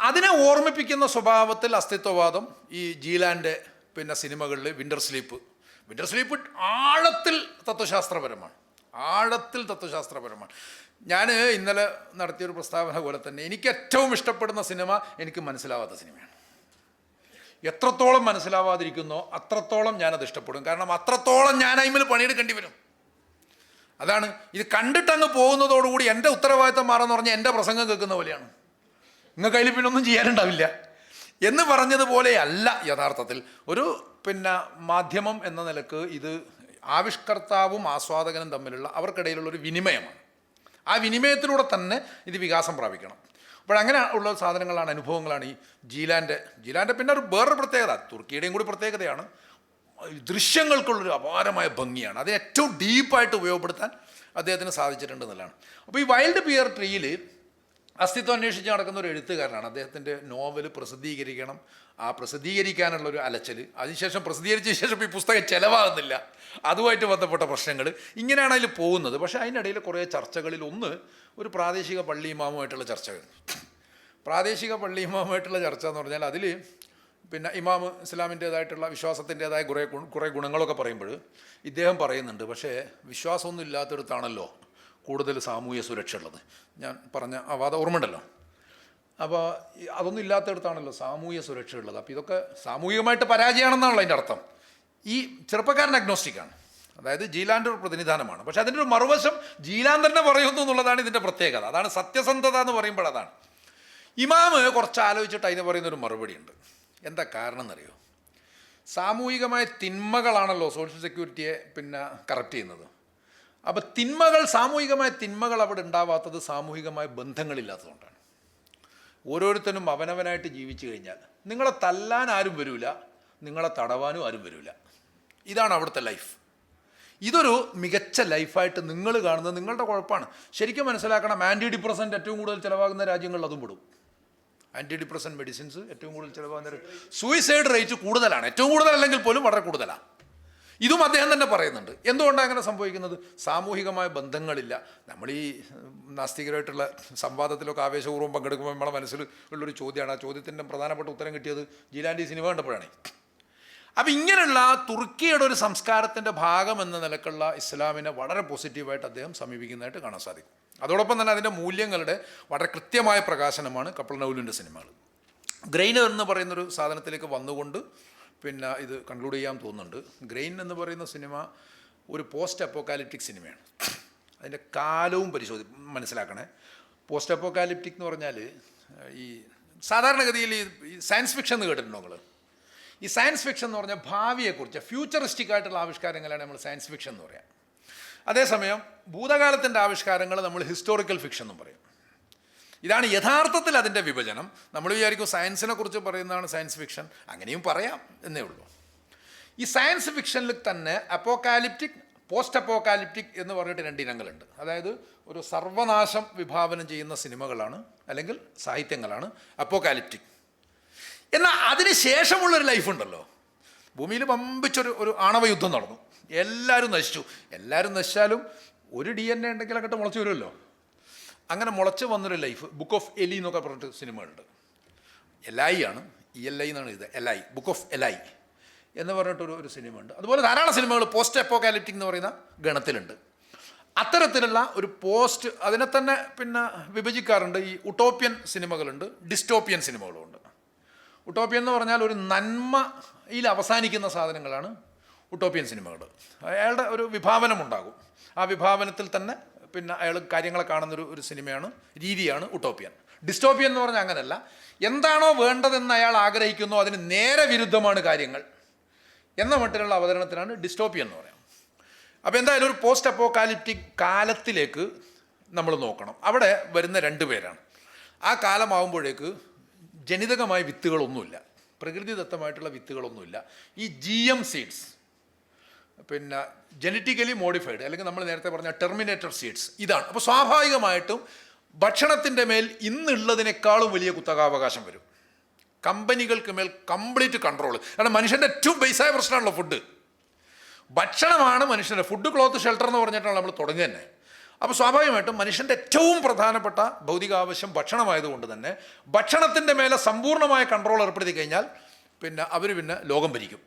S1: അതിനെ ഓർമ്മിപ്പിക്കുന്ന സ്വഭാവത്തിൽ അസ്തിത്വവാദം ഈ ജീലാൻ്റെ പിന്നെ സിനിമകളിൽ വിൻ്റർ സ്ലീപ്പ് ആഴത്തിൽ തത്വശാസ്ത്രപരമാണ്. ഞാൻ ഇന്നലെ നടത്തിയൊരു പ്രസ്താവന പോലെ തന്നെ എനിക്ക് ഏറ്റവും ഇഷ്ടപ്പെടുന്ന സിനിമ എനിക്ക് മനസ്സിലാവാത്ത സിനിമയാണ്. എത്രത്തോളം മനസ്സിലാവാതിരിക്കുന്നോ അത്രത്തോളം ഞാനത് ഇഷ്ടപ്പെടും. കാരണം അത്രത്തോളം ഞാൻ അതിൽ പണിയെടുക്കേണ്ടി വരും. അതാണ് ഇത് കണ്ടിട്ടങ്ങ് പോകുന്നതോടുകൂടി എൻ്റെ ഉത്തരവാദിത്തം മാറാന്ന് പറഞ്ഞാൽ എൻ്റെ പ്രസംഗം കേൾക്കുന്ന പോലെയാണ്. നിങ്ങൾക്ക് അതിൽ പിന്നെ ഒന്നും ചെയ്യാനുണ്ടാവില്ല എന്ന് പറഞ്ഞതുപോലെയല്ല യഥാർത്ഥത്തിൽ ഒരു പിന്നെ മാധ്യമം എന്ന നിലക്ക് ഇത് ആവിഷ്കർത്താവും ആസ്വാദകനും തമ്മിലുള്ള അവർക്കിടയിലുള്ള ഒരു വിനിമയമാണ്. ആ വിനിമയത്തിലൂടെ തന്നെ ഇത് വികാസം പ്രാപിക്കണം. അപ്പോഴങ്ങനെ ഉള്ള സാധനങ്ങളാണ്, അനുഭവങ്ങളാണ് ഈ ജീലാൻ്റെ പിന്നെ ഒരു വേറൊരു പ്രത്യേകത, തുർക്കിയുടെയും കൂടി പ്രത്യേകതയാണ്, ദൃശ്യങ്ങൾക്കുള്ളൊരു അപാരമായ ഭംഗിയാണ്. അതിന് ഏറ്റവും ഡീപ്പായിട്ട് ഉപയോഗപ്പെടുത്താൻ അദ്ദേഹത്തിന് സാധിച്ചിട്ടുണ്ട് എന്നുള്ളതാണ്. അപ്പോൾ ഈ വൈൽഡ് പിയർ ട്രീയിൽ അസ്തിത്വം അന്വേഷിച്ച് നടക്കുന്ന ഒരു എഴുത്തുകാരനാണ്. അദ്ദേഹത്തിൻ്റെ നോവൽ പ്രസിദ്ധീകരിക്കണം, ആ പ്രസിദ്ധീകരിക്കാനുള്ളൊരു അലച്ചൽ, അതിനുശേഷം പ്രസിദ്ധീകരിച്ച ശേഷം ഈ പുസ്തകം ചിലവാകുന്നില്ല, അതുമായിട്ട് ബന്ധപ്പെട്ട പ്രശ്നങ്ങൾ, ഇങ്ങനെയാണ് അതിൽ പോകുന്നത്. പക്ഷേ അതിനിടയിൽ കുറേ ചർച്ചകളിൽ ഒരു പ്രാദേശിക പള്ളി ഇമാമുമായിട്ടുള്ള ചർച്ചകൾ. പ്രാദേശിക പള്ളി ഇമാമുമായിട്ടുള്ള ചർച്ച എന്ന് പറഞ്ഞാൽ അതിൽ പിന്നെ ഇമാം ഇസ്ലാമിൻ്റേതായിട്ടുള്ള വിശ്വാസത്തിൻ്റേതായ കുറേ ഗുണങ്ങളൊക്കെ പറയുമ്പോൾ ഇദ്ദേഹം പറയുന്നുണ്ട്, പക്ഷേ വിശ്വാസമൊന്നും ഇല്ലാത്തടത്താണല്ലോ കൂടുതൽ സാമൂഹ്യ സുരക്ഷ ഉള്ളത്. ഞാൻ പറഞ്ഞ ആ വാദം ഓർമ്മയുണ്ടല്ലോ. അപ്പോൾ അതൊന്നും ഇല്ലാത്തടത്താണല്ലോ സാമൂഹ്യ സുരക്ഷ ഉള്ളത്. അപ്പോൾ ഇതൊക്കെ സാമൂഹികമായിട്ട് പരാജയമാണെന്നാണല്ലോ അതിൻ്റെ അർത്ഥം. ഈ ചെറുപ്പക്കാരൻ അഗ്നോസ്റ്റിക്കാണ്, അതായത് ജീലാൻ്റെ ഒരു പ്രതിനിധാനമാണ്. പക്ഷേ അതിൻ്റെ ഒരു മറുവശം ജീലാൻ തന്നെ പറയുന്നു എന്നുള്ളതാണ് ഇതിൻ്റെ പ്രത്യേകത. അതാണ് സത്യസന്ധത എന്ന് പറയുമ്പോൾ. അതാണ് ഇമാമ് കുറച്ച് ആലോചിച്ചിട്ട് അതിന് പറയുന്നൊരു മറുപടി ഉണ്ട്. എന്താ കാരണം എന്നറിയോ? സാമൂഹികമായ തിന്മകളാണല്ലോ സോഷ്യൽ സെക്യൂരിറ്റിയെ പിന്നെ കറക്റ്റ് ചെയ്യുന്നത്. അപ്പോൾ സാമൂഹികമായ തിന്മകൾ അവിടെ ഉണ്ടാവാത്തത് സാമൂഹികമായ ബന്ധങ്ങളില്ലാത്തതുകൊണ്ടാണ്. ഓരോരുത്തരും അവനവനായിട്ട് ജീവിച്ചു കഴിഞ്ഞാൽ നിങ്ങളെ തല്ലാൻ ആരും വരില്ല, നിങ്ങളെ തടവാനും ആരും വരില്ല. ഇതാണ് അവിടുത്തെ ലൈഫ്. ഇതൊരു മികച്ച ലൈഫായിട്ട് നിങ്ങൾ കാണുന്നത് നിങ്ങളുടെ കുഴപ്പമാണ്. ശരിക്കും മനസ്സിലാക്കണം, ആൻറ്റി ഡിപ്രസൻ്റ് ഏറ്റവും കൂടുതൽ ചിലവാകുന്ന രാജ്യങ്ങളിൽ അതും പെടും. ആൻറ്റി ഡിപ്രസൻ്റ് മെഡിസിൻസ് ഏറ്റവും കൂടുതൽ ചിലവാകുന്ന, സൂയിസൈഡ് റേറ്റ് കൂടുതലാണ്, ഏറ്റവും കൂടുതലല്ലെങ്കിൽ പോലും വളരെ കൂടുതലാണ്. ഇതും അദ്ദേഹം തന്നെ പറയുന്നുണ്ട്. എന്തുകൊണ്ടാണ് അങ്ങനെ സംഭവിക്കുന്നത്? സാമൂഹികമായ ബന്ധങ്ങളില്ല. നമ്മൾ ഈ നാസ്തികരായിട്ടുള്ള സംവാദത്തിലൊക്കെ ആവേശപൂർവ്വം പങ്കെടുക്കുമ്പോൾ നമ്മളെ മനസ്സിൽ ഉള്ളൊരു ചോദ്യമാണ്. ആ ചോദ്യത്തിൻ്റെ പ്രധാനപ്പെട്ട ഉത്തരം കിട്ടിയത് ജീലാൻ്റെ സിനിമ കണ്ടപ്പോഴാണ്. അപ്പം ഇങ്ങനെയുള്ള തുർക്കിയുടെ ഒരു സംസ്കാരത്തിൻ്റെ ഭാഗം എന്ന നിലക്കുള്ള ഇസ്ലാമിനെ വളരെ പോസിറ്റീവായിട്ട് അദ്ദേഹം സമീപിക്കുന്നതായിട്ട് കാണാൻ സാധിക്കും. അതോടൊപ്പം തന്നെ അതിൻ്റെ മൂല്യങ്ങളുടെ വളരെ കൃത്യമായ പ്രകാശനമാണ് കപ്ലനൗലിൻ്റെ സിനിമകൾ. ഗ്രെയിനർ എന്ന് പറയുന്നൊരു സാധനത്തിലേക്ക് വന്നുകൊണ്ട് പിന്നെ ഇത് കൺക്ലൂഡ് ചെയ്യാൻ തോന്നുന്നുണ്ട്. ഗ്രെയിൻ എന്ന് പറയുന്ന സിനിമ ഒരു പോസ്റ്റ് അപ്പോക്കാലിപ്റ്റിക് സിനിമയാണ്. അതിൻ്റെ കാലവും മനസ്സിലാക്കണേ. പോസ്റ്റ് അപ്പോക്കാലിപ്റ്റിക് എന്ന് പറഞ്ഞാൽ ഈ സാധാരണഗതിയിൽ ഈ സയൻസ് ഫിക്ഷൻ എന്ന് കേട്ടിട്ടുണ്ടോ നിങ്ങൾ? ഈ സയൻസ് ഫിക്ഷൻ എന്ന് പറഞ്ഞാൽ ഭാവിയെക്കുറിച്ച് ഫ്യൂച്ചറിസ്റ്റിക് ആയിട്ടുള്ള ആവിഷ്കാരങ്ങളാണ് നമ്മൾ സയൻസ് ഫിക്ഷൻ എന്ന് പറയാം. അതേസമയം ഭൂതകാലത്തിൻ്റെ ആവിഷ്കാരങ്ങൾ നമ്മൾ ഹിസ്റ്റോറിക്കൽ ഫിക്ഷൻ എന്നും പറയും. ഇതാണ് യഥാർത്ഥത്തിൽ അതിൻ്റെ വിഭജനം. നമ്മൾ വിചാരിക്കും സയൻസിനെ കുറിച്ച് പറയുന്നതാണ് സയൻസ് ഫിക്ഷൻ, അങ്ങനെയും പറയാം എന്നേ ഉള്ളൂ. ഈ സയൻസ് ഫിക്ഷനിൽ തന്നെ അപ്പോക്കാലിപ്റ്റിക്, പോസ്റ്റ് അപ്പോക്കാലിപ്റ്റിക് എന്ന് പറഞ്ഞിട്ട് 2 ഇനങ്ങളുണ്ട്. അതായത് ഒരു സർവനാശം വിഭാവനം ചെയ്യുന്ന സിനിമകളാണ് അല്ലെങ്കിൽ സാഹിത്യങ്ങളാണ് അപ്പോക്കാലിപ്റ്റിക്. എന്നാൽ അതിന് ശേഷമുള്ളൊരു ലൈഫുണ്ടല്ലോ. ഭൂമിയിൽ വമ്പിച്ചൊരു ആണവ യുദ്ധം നടന്നു, എല്ലാവരും നശിച്ചു. എല്ലാവരും നശിച്ചാലും ഒരു DNA ഉണ്ടെങ്കിൽ അങ്ങോട്ട് മുളച്ചു വരുമല്ലോ. അങ്ങനെ മുളച്ച് വന്നൊരു ലൈഫ്. ബുക്ക് ഓഫ് എലി എന്നൊക്കെ പറഞ്ഞിട്ട് സിനിമകളുണ്ട്. എലായി ആണ്, ELI എന്നാണ് ഇത്, എലായി, ബുക്ക് ഓഫ് എലായി എന്ന് പറഞ്ഞിട്ടൊരു സിനിമ ഉണ്ട്. അതുപോലെ ധാരാളം സിനിമകൾ പോസ്റ്റ് അപ്പോക്കാലിപ്റ്റിക് എന്ന് പറയുന്ന ഗണത്തിലുണ്ട്. അത്തരത്തിലുള്ള ഒരു പോസ്റ്റ്, അതിനെ തന്നെ പിന്നെ വിഭജിക്കാറുണ്ട്. ഈ ഉട്ടോപ്യൻ സിനിമകളുണ്ട്, ഡിസ്റ്റോപ്യൻ സിനിമകളുമുണ്ട്. ഉട്ടോപ്യൻ എന്ന് പറഞ്ഞാൽ ഒരു നന്മയിൽ അവസാനിക്കുന്ന സാധനങ്ങളാണ് ഉട്ടോപ്യൻ സിനിമകൾ. അയാളുടെ ഒരു വിഭാവനമുണ്ടാകും, ആ വിഭാവനത്തിൽ തന്നെ പിന്നെ അയാൾ കാര്യങ്ങളെ കാണുന്നൊരു സിനിമയാണ്, രീതിയാണ് ഉട്ടോപ്യൻ. ഡിസ്റ്റോപ്യൻ എന്ന് പറഞ്ഞാൽ അങ്ങനെയല്ല, എന്താണോ വേണ്ടതെന്ന് അയാൾ ആഗ്രഹിക്കുന്നു അതിന് നേരെ വിരുദ്ധമാണ് കാര്യങ്ങൾ എന്ന മട്ടിലുള്ള അവതരണത്തിനാണ് ഡിസ്റ്റോപ്യൻ എന്ന് പറയാം. അപ്പോൾ എന്തായാലും ഒരു പോസ്റ്റ് അപ്പോക്കാലിപ്റ്റിക് കാലത്തിലേക്ക് നമ്മൾ നോക്കണം. അവിടെ വരുന്ന 2 പേരാണ്. ആ കാലമാകുമ്പോഴേക്ക് ജനിതകമായ വിത്തുകളൊന്നുമില്ല, പ്രകൃതിദത്തമായിട്ടുള്ള വിത്തുകളൊന്നുമില്ല. ഈ GM സീഡ്സ്, പിന്നെ ജനറ്റിക്കലി മോഡിഫൈഡ്, അല്ലെങ്കിൽ നമ്മൾ നേരത്തെ പറഞ്ഞ ടെർമിനേറ്റർ സീഡ്സ്, ഇതാണ്. അപ്പോൾ സ്വാഭാവികമായിട്ടും ഭക്ഷണത്തിൻ്റെ മേൽ ഇന്നുള്ളതിനേക്കാളും വലിയ കുത്തകാവകാശം വരും. കമ്പനികൾക്ക് മേൽ കംപ്ലീറ്റ് കൺട്രോൾ. കാരണം മനുഷ്യൻ്റെ ഏറ്റവും ബേസായ പ്രശ്നമാണല്ലോ ഫുഡ്. ഭക്ഷണമാണ് മനുഷ്യൻ്റെ ഫുഡ്, ക്ലോത്ത്, ഷെൽട്ടർ എന്ന് പറഞ്ഞിട്ടാണ് നമ്മൾ തുടങ്ങുക തന്നെ. അപ്പോൾ സ്വാഭാവികമായിട്ടും മനുഷ്യൻ്റെ ഏറ്റവും പ്രധാനപ്പെട്ട ഭൗതികാവശ്യം ഭക്ഷണമായതുകൊണ്ട് തന്നെ ഭക്ഷണത്തിൻ്റെ മേലെ സമ്പൂർണ്ണമായ കൺട്രോൾ ഏർപ്പെടുത്തി കഴിഞ്ഞാൽ പിന്നെ അവർ പിന്നെ ലോകം ഭരിക്കും.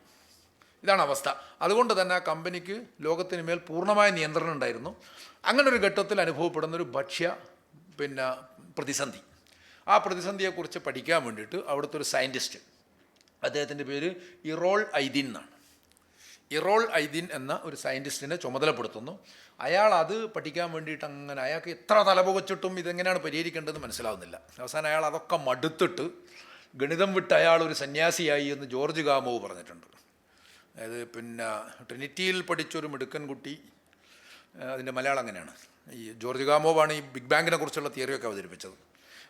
S1: ഇതാണ് അവസ്ഥ. അതുകൊണ്ട് തന്നെ ആ കമ്പനിക്ക് ലോകത്തിന് മേൽ പൂർണ്ണമായ നിയന്ത്രണം ഉണ്ടായിരുന്നു. അങ്ങനൊരു ഘട്ടത്തിൽ അനുഭവപ്പെടുന്നൊരു ഭക്ഷ്യ പിന്നെ പ്രതിസന്ധി. ആ പ്രതിസന്ധിയെക്കുറിച്ച് പഠിക്കാൻ വേണ്ടിയിട്ട് അവിടുത്തെ ഒരു സയൻറ്റിസ്റ്റ്, അദ്ദേഹത്തിൻ്റെ പേര് ഇറോൾ ഐദിൻ എന്നാണ്. ഇറോൾ ഐദിൻ എന്ന ഒരു സയൻറ്റിസ്റ്റിനെ ചുമതലപ്പെടുത്തുന്നു. അയാൾ അത് പഠിക്കാൻ വേണ്ടിയിട്ട് അങ്ങനെ അയാൾക്ക് എത്ര തലപുകച്ചിട്ടും ഇതെങ്ങനെയാണ് പരിഹരിക്കേണ്ടതെന്ന് മനസ്സിലാവുന്നില്ല. അവസാനം അയാൾ അതൊക്കെ മടുത്തിട്ട് ഗണിതം വിട്ട് അയാൾ ഒരു സന്യാസിയായി എന്ന് ജോർജ് ഗാമോവ് പറഞ്ഞിട്ടുണ്ട്. അതായത് പിന്നെ ട്രിനിറ്റിയിൽ പഠിച്ചൊരു മിടുക്കൻ കുട്ടി, അതിൻ്റെ മലയാളം അങ്ങനെയാണ്. ഈ ജോർജ് ഗാമോവാണ് ഈ ബിഗ് ബാങ്കിനെ കുറിച്ചുള്ള തിയറിയൊക്കെ അവതരിപ്പിച്ചത്.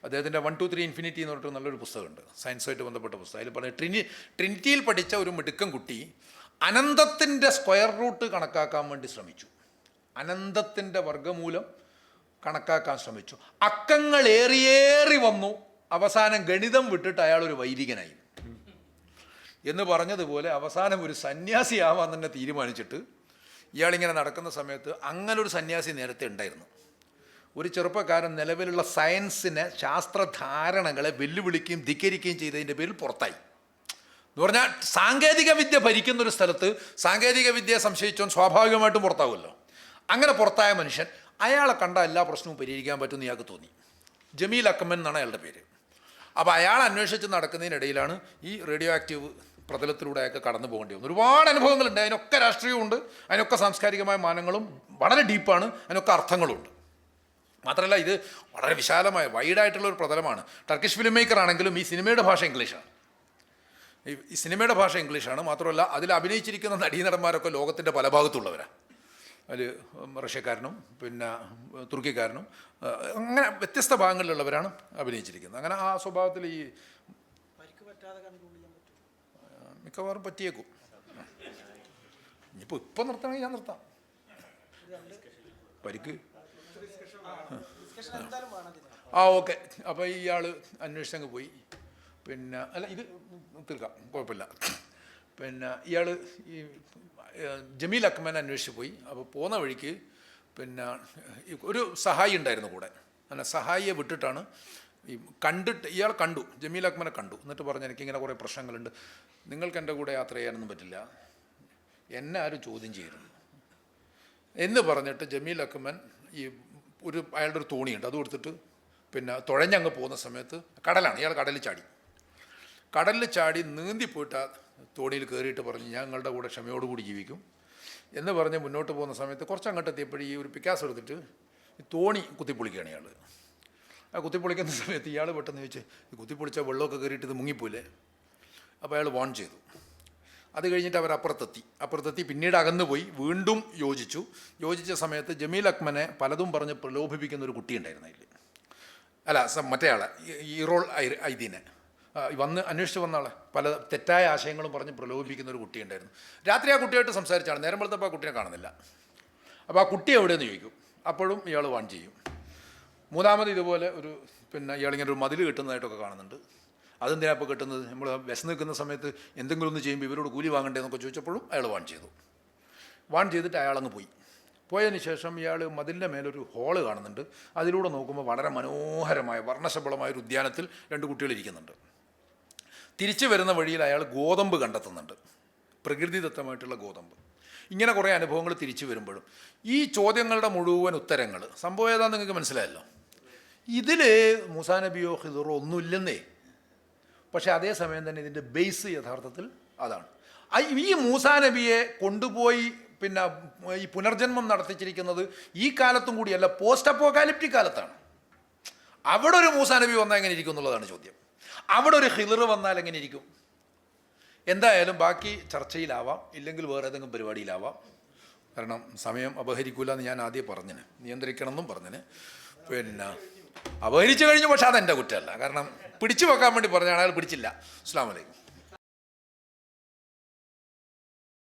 S1: അദ്ദേഹത്തിൻ്റെ 1, 2, 3 ഇൻഫിനിറ്റി എന്ന് പറഞ്ഞിട്ട് നല്ലൊരു പുസ്തകമുണ്ട്, സയൻസുമായിട്ട് ബന്ധപ്പെട്ട പുസ്തകം. അതിൽ പറഞ്ഞ ട്രിനിറ്റിയിൽ പഠിച്ച ഒരു മിടുക്കൻ കുട്ടി അനന്തത്തിൻ്റെ സ്ക്വയർ റൂട്ട് കണക്കാക്കാൻ വേണ്ടി ശ്രമിച്ചു. അനന്തത്തിൻ്റെ വർഗ്ഗമൂലം കണക്കാക്കാൻ ശ്രമിച്ചു. അക്കങ്ങൾ ഏറിയേറി വന്നു. അവസാനം ഗണിതം വിട്ടിട്ട് അയാൾ ഒരു വൈദികനായി എന്ന് പറഞ്ഞതുപോലെ അവസാനം ഒരു സന്യാസിയാവാൻ തന്നെ തീരുമാനിച്ചിട്ട് ഇയാളിങ്ങനെ നടക്കുന്ന സമയത്ത് അങ്ങനെ ഒരു സന്യാസി നേരത്തെ ഉണ്ടായിരുന്നു. ഒരു ചെറുപ്പക്കാരൻ നിലവിലുള്ള സയൻസിനെ, ശാസ്ത്രധാരണകളെ വെല്ലുവിളിക്കുകയും ധിക്കരിക്കുകയും ചെയ്തതിൻ്റെ പേരിൽ പുറത്തായി. എന്ന് പറഞ്ഞാൽ സാങ്കേതിക വിദ്യ ഭരിക്കുന്നൊരു സ്ഥലത്ത് സാങ്കേതിക വിദ്യയെ സംശയിച്ചോൻ സ്വാഭാവികമായിട്ടും പുറത്താവുമല്ലോ. അങ്ങനെ പുറത്തായ മനുഷ്യൻ, അയാളെ കണ്ട എല്ലാ പ്രശ്നവും പരിഹരിക്കാൻ പറ്റുമെന്ന് ഇയാൾക്ക് തോന്നി. ജമീൽ അക്കമൻ എന്നാണ് അയാളുടെ പേര്. അപ്പോൾ അയാൾ അന്വേഷിച്ച് നടക്കുന്നതിനിടയിലാണ് ഈ റേഡിയോ ആക്റ്റീവ് പ്രതലത്തിലൂടെയൊക്കെ കടന്നു പോകേണ്ടി വന്നു. ഒരുപാട് അനുഭവങ്ങളുണ്ട്. അതിനൊക്കെ രാഷ്ട്രീയമുണ്ട്, അതിനൊക്കെ സാംസ്കാരികമായ മാനങ്ങളും വളരെ ഡീപ്പാണ്, അതിനൊക്കെ അർത്ഥങ്ങളുണ്ട്. മാത്രമല്ല ഇത് വളരെ വിശാലമായ വൈഡായിട്ടുള്ളൊരു പ്രതലമാണ്. ടർക്കിഷ് ഫിലിം മേക്കർ ആണെങ്കിലും ഈ സിനിമയുടെ ഭാഷ ഇംഗ്ലീഷാണ്. ഈ സിനിമയുടെ ഭാഷ ഇംഗ്ലീഷാണ്. മാത്രമല്ല അതിൽ അഭിനയിച്ചിരിക്കുന്ന നടീനടന്മാരൊക്കെ ലോകത്തിൻ്റെ പല ഭാഗത്തുള്ളവരാണ്. അതിൽ റഷ്യക്കാരനും പിന്നെ തുർക്കിക്കാരനും അങ്ങനെ വ്യത്യസ്ത ഭാഗങ്ങളിലുള്ളവരാണ് അഭിനയിച്ചിരിക്കുന്നത്. അങ്ങനെ ആ സ്വഭാവത്തിൽ ഈ മിക്കവാറും പറ്റിയേക്കും. ഇനിയിപ്പോൾ നിർത്തണമെങ്കിൽ ഞാൻ നിർത്താം. പരിക്ക് ഓക്കെ. അപ്പോൾ ഇയാൾ അന്വേഷിച്ചങ്ങ് പോയി. പിന്നെ അല്ല, ഇത് തീർക്കാം, കുഴപ്പമില്ല. പിന്നെ ഇയാൾ ഈ ജമീൽ അക്മൻ അന്വേഷിച്ച് പോയി. അപ്പോൾ പോകുന്ന വഴിക്ക് പിന്നെ ഒരു സഹായി ഉണ്ടായിരുന്നു കൂടെ. അങ്ങനെ സഹായിയെ വിട്ടിട്ടാണ് ഈ കണ്ടിട്ട് ഇയാൾ കണ്ടു, ജമീൽ അക്മനെ കണ്ടു. എന്നിട്ട് പറഞ്ഞു, എനിക്കിങ്ങനെ കുറേ പ്രശ്നങ്ങളുണ്ട്, നിങ്ങൾക്ക് എൻ്റെ കൂടെ യാത്ര ചെയ്യാനൊന്നും പറ്റില്ല, എന്നെ ആരും ചോദ്യം ചെയ്യരുത് എന്ന് പറഞ്ഞിട്ട് ജമീൽ അക്മൻ ഈ അയാളുടെ ഒരു തോണിയുണ്ട്, അത് കൊടുത്തിട്ട് പിന്നെ തുഴഞ്ഞങ്ങ് പോകുന്ന സമയത്ത് കടലാണ്, ഇയാൾ കടലിൽ ചാടി നീന്തി പോയിട്ട് ആ തോണിയിൽ കയറിയിട്ട് പറഞ്ഞു, ഞങ്ങളുടെ കൂടെ ക്ഷമയോടുകൂടി ജീവിക്കും എന്ന് പറഞ്ഞ് മുന്നോട്ട് പോകുന്ന സമയത്ത് കുറച്ചങ്ങോട്ട് എത്തിയപ്പോഴും ഈ ഒരു പിക്കാസ് എടുത്തിട്ട് ഈ തോണി കുത്തിപ്പൊളിക്കുകയാണ് ഇയാൾ. ആ കുത്തിപ്പൊളിക്കുന്ന സമയത്ത് ഇയാൾ പെട്ടെന്ന് ചോദിച്ച്, ഈ കുത്തിപ്പൊളിച്ച വെള്ളമൊക്കെ കയറിയിട്ട് ഇത് മുങ്ങിപ്പോലെ. അപ്പോൾ അയാൾ വാൺ ചെയ്തു. അത് കഴിഞ്ഞിട്ട് അവർ അപ്പുറത്തെത്തി പിന്നീട് അകന്നു പോയി, വീണ്ടും യോജിച്ച സമയത്ത് ജമീൽ അക്മനെ പലതും പറഞ്ഞ് പ്രലോഭിപ്പിക്കുന്ന ഒരു കുട്ടി ഉണ്ടായിരുന്നു അതിൽ. അല്ല, മറ്റേ ആളെ ഇറോൾ ഐദീനെ വന്ന് അന്വേഷിച്ച് വന്ന ആളെ പല തെറ്റായ ആശയങ്ങളും പറഞ്ഞ് പ്രലോഭിപ്പിക്കുന്ന ഒരു കുട്ടി ഉണ്ടായിരുന്നു. രാത്രി ആ കുട്ടിയായിട്ട് സംസാരിച്ചാണ്. നേരം വെളുത്തപ്പോൾ ആ കുട്ടിയെ കാണുന്നില്ല. അപ്പോൾ ആ കുട്ടി എവിടെയെന്ന് ചോദിക്കും. അപ്പോഴും ഇയാൾ വാൺ ചെയ്യും. മൂന്നാമത് ഇതുപോലെ പിന്നെ ഇയാളിങ്ങനെ ഒരു മതിൽ കെട്ടുന്നതായിട്ടൊക്കെ കാണുന്നുണ്ട്. അതെന്തിനാണ് ഇപ്പോൾ കെട്ടുന്നത്, നമ്മൾ വിശന്ന് നിൽക്കുന്ന സമയത്ത് എന്തെങ്കിലും ഒന്ന് ചെയ്യുമ്പോൾ ഇവരോട് കൂലി വാങ്ങണ്ടേ എന്നൊക്കെ ചോദിച്ചപ്പോഴും അയാൾ വാൺ ചെയ്തു. വാൺ ചെയ്തിട്ട് അയാളങ്ങ് പോയി. പോയതിന് ശേഷം ഇയാൾ മതിലിൻ്റെ മേലൊരു ഹോള് കാണുന്നുണ്ട്. അതിലൂടെ നോക്കുമ്പോൾ വളരെ മനോഹരമായ വർണ്ണശബളമായ ഒരു ഉദ്യാനത്തിൽ 2 കുട്ടികൾ ഇരിക്കുന്നുണ്ട്. തിരിച്ചു വരുന്ന വഴിയിൽ അയാൾ ഗോതമ്പ് കണ്ടെത്തുന്നുണ്ട്, പ്രകൃതിദത്തമായിട്ടുള്ള ഗോതമ്പ്. ഇങ്ങനെ കുറേ അനുഭവങ്ങൾ തിരിച്ചു വരുമ്പോഴും ഈ ചോദ്യങ്ങളുടെ മുഴുവൻ ഉത്തരങ്ങൾ സംഭവം ഏതാണെന്ന് നിങ്ങൾക്ക് മനസ്സിലായല്ലോ. ഇതിൽ മൂസാ നബിയോ ഖിദറോ ഒന്നുമില്ലെന്നേ. പക്ഷേ അതേസമയം തന്നെ ഇതിൻ്റെ ബേസ് യഥാർത്ഥത്തിൽ അതാണ്. ഈ മൂസാ നബിയെ കൊണ്ടുപോയി പിന്നെ ഈ പുനർജന്മം നടത്തിച്ചിരിക്കുന്നത് ഈ കാലത്തും കൂടിയല്ല, പോസ്റ്റ് അപ്പോക്കാലിപ്റ്റിക് കാലത്താണ്. അവിടെ ഒരു മൂസാ നബി വന്നാൽ എങ്ങനെ ഇരിക്കും എന്നുള്ളതാണ് ചോദ്യം. അവിടെ ഒരു ഖിദർ വന്നാൽ എങ്ങനെ ഇരിക്കും? എന്തായാലും ബാക്കി ചർച്ചയിലാവാം, ഇല്ലെങ്കിൽ വേറെ ഏതെങ്കിലും പരിപാടിയിലാവാം. കാരണം സമയം അപഹരിക്കൂല എന്ന് ഞാൻ ആദ്യം പറഞ്ഞിന്, നിയന്ത്രിക്കണം എന്നും പറഞ്ഞിന്. പിന്നെ അപഹരിച്ചു കഴിഞ്ഞു, പക്ഷെ അതെൻ്റെ കുറ്റമല്ല. കാരണം പിടിച്ചു വെക്കാൻ വേണ്ടി പറഞ്ഞാണ്, അയാൾ പിടിച്ചില്ല. അസ്സലാമു അലൈക്കും.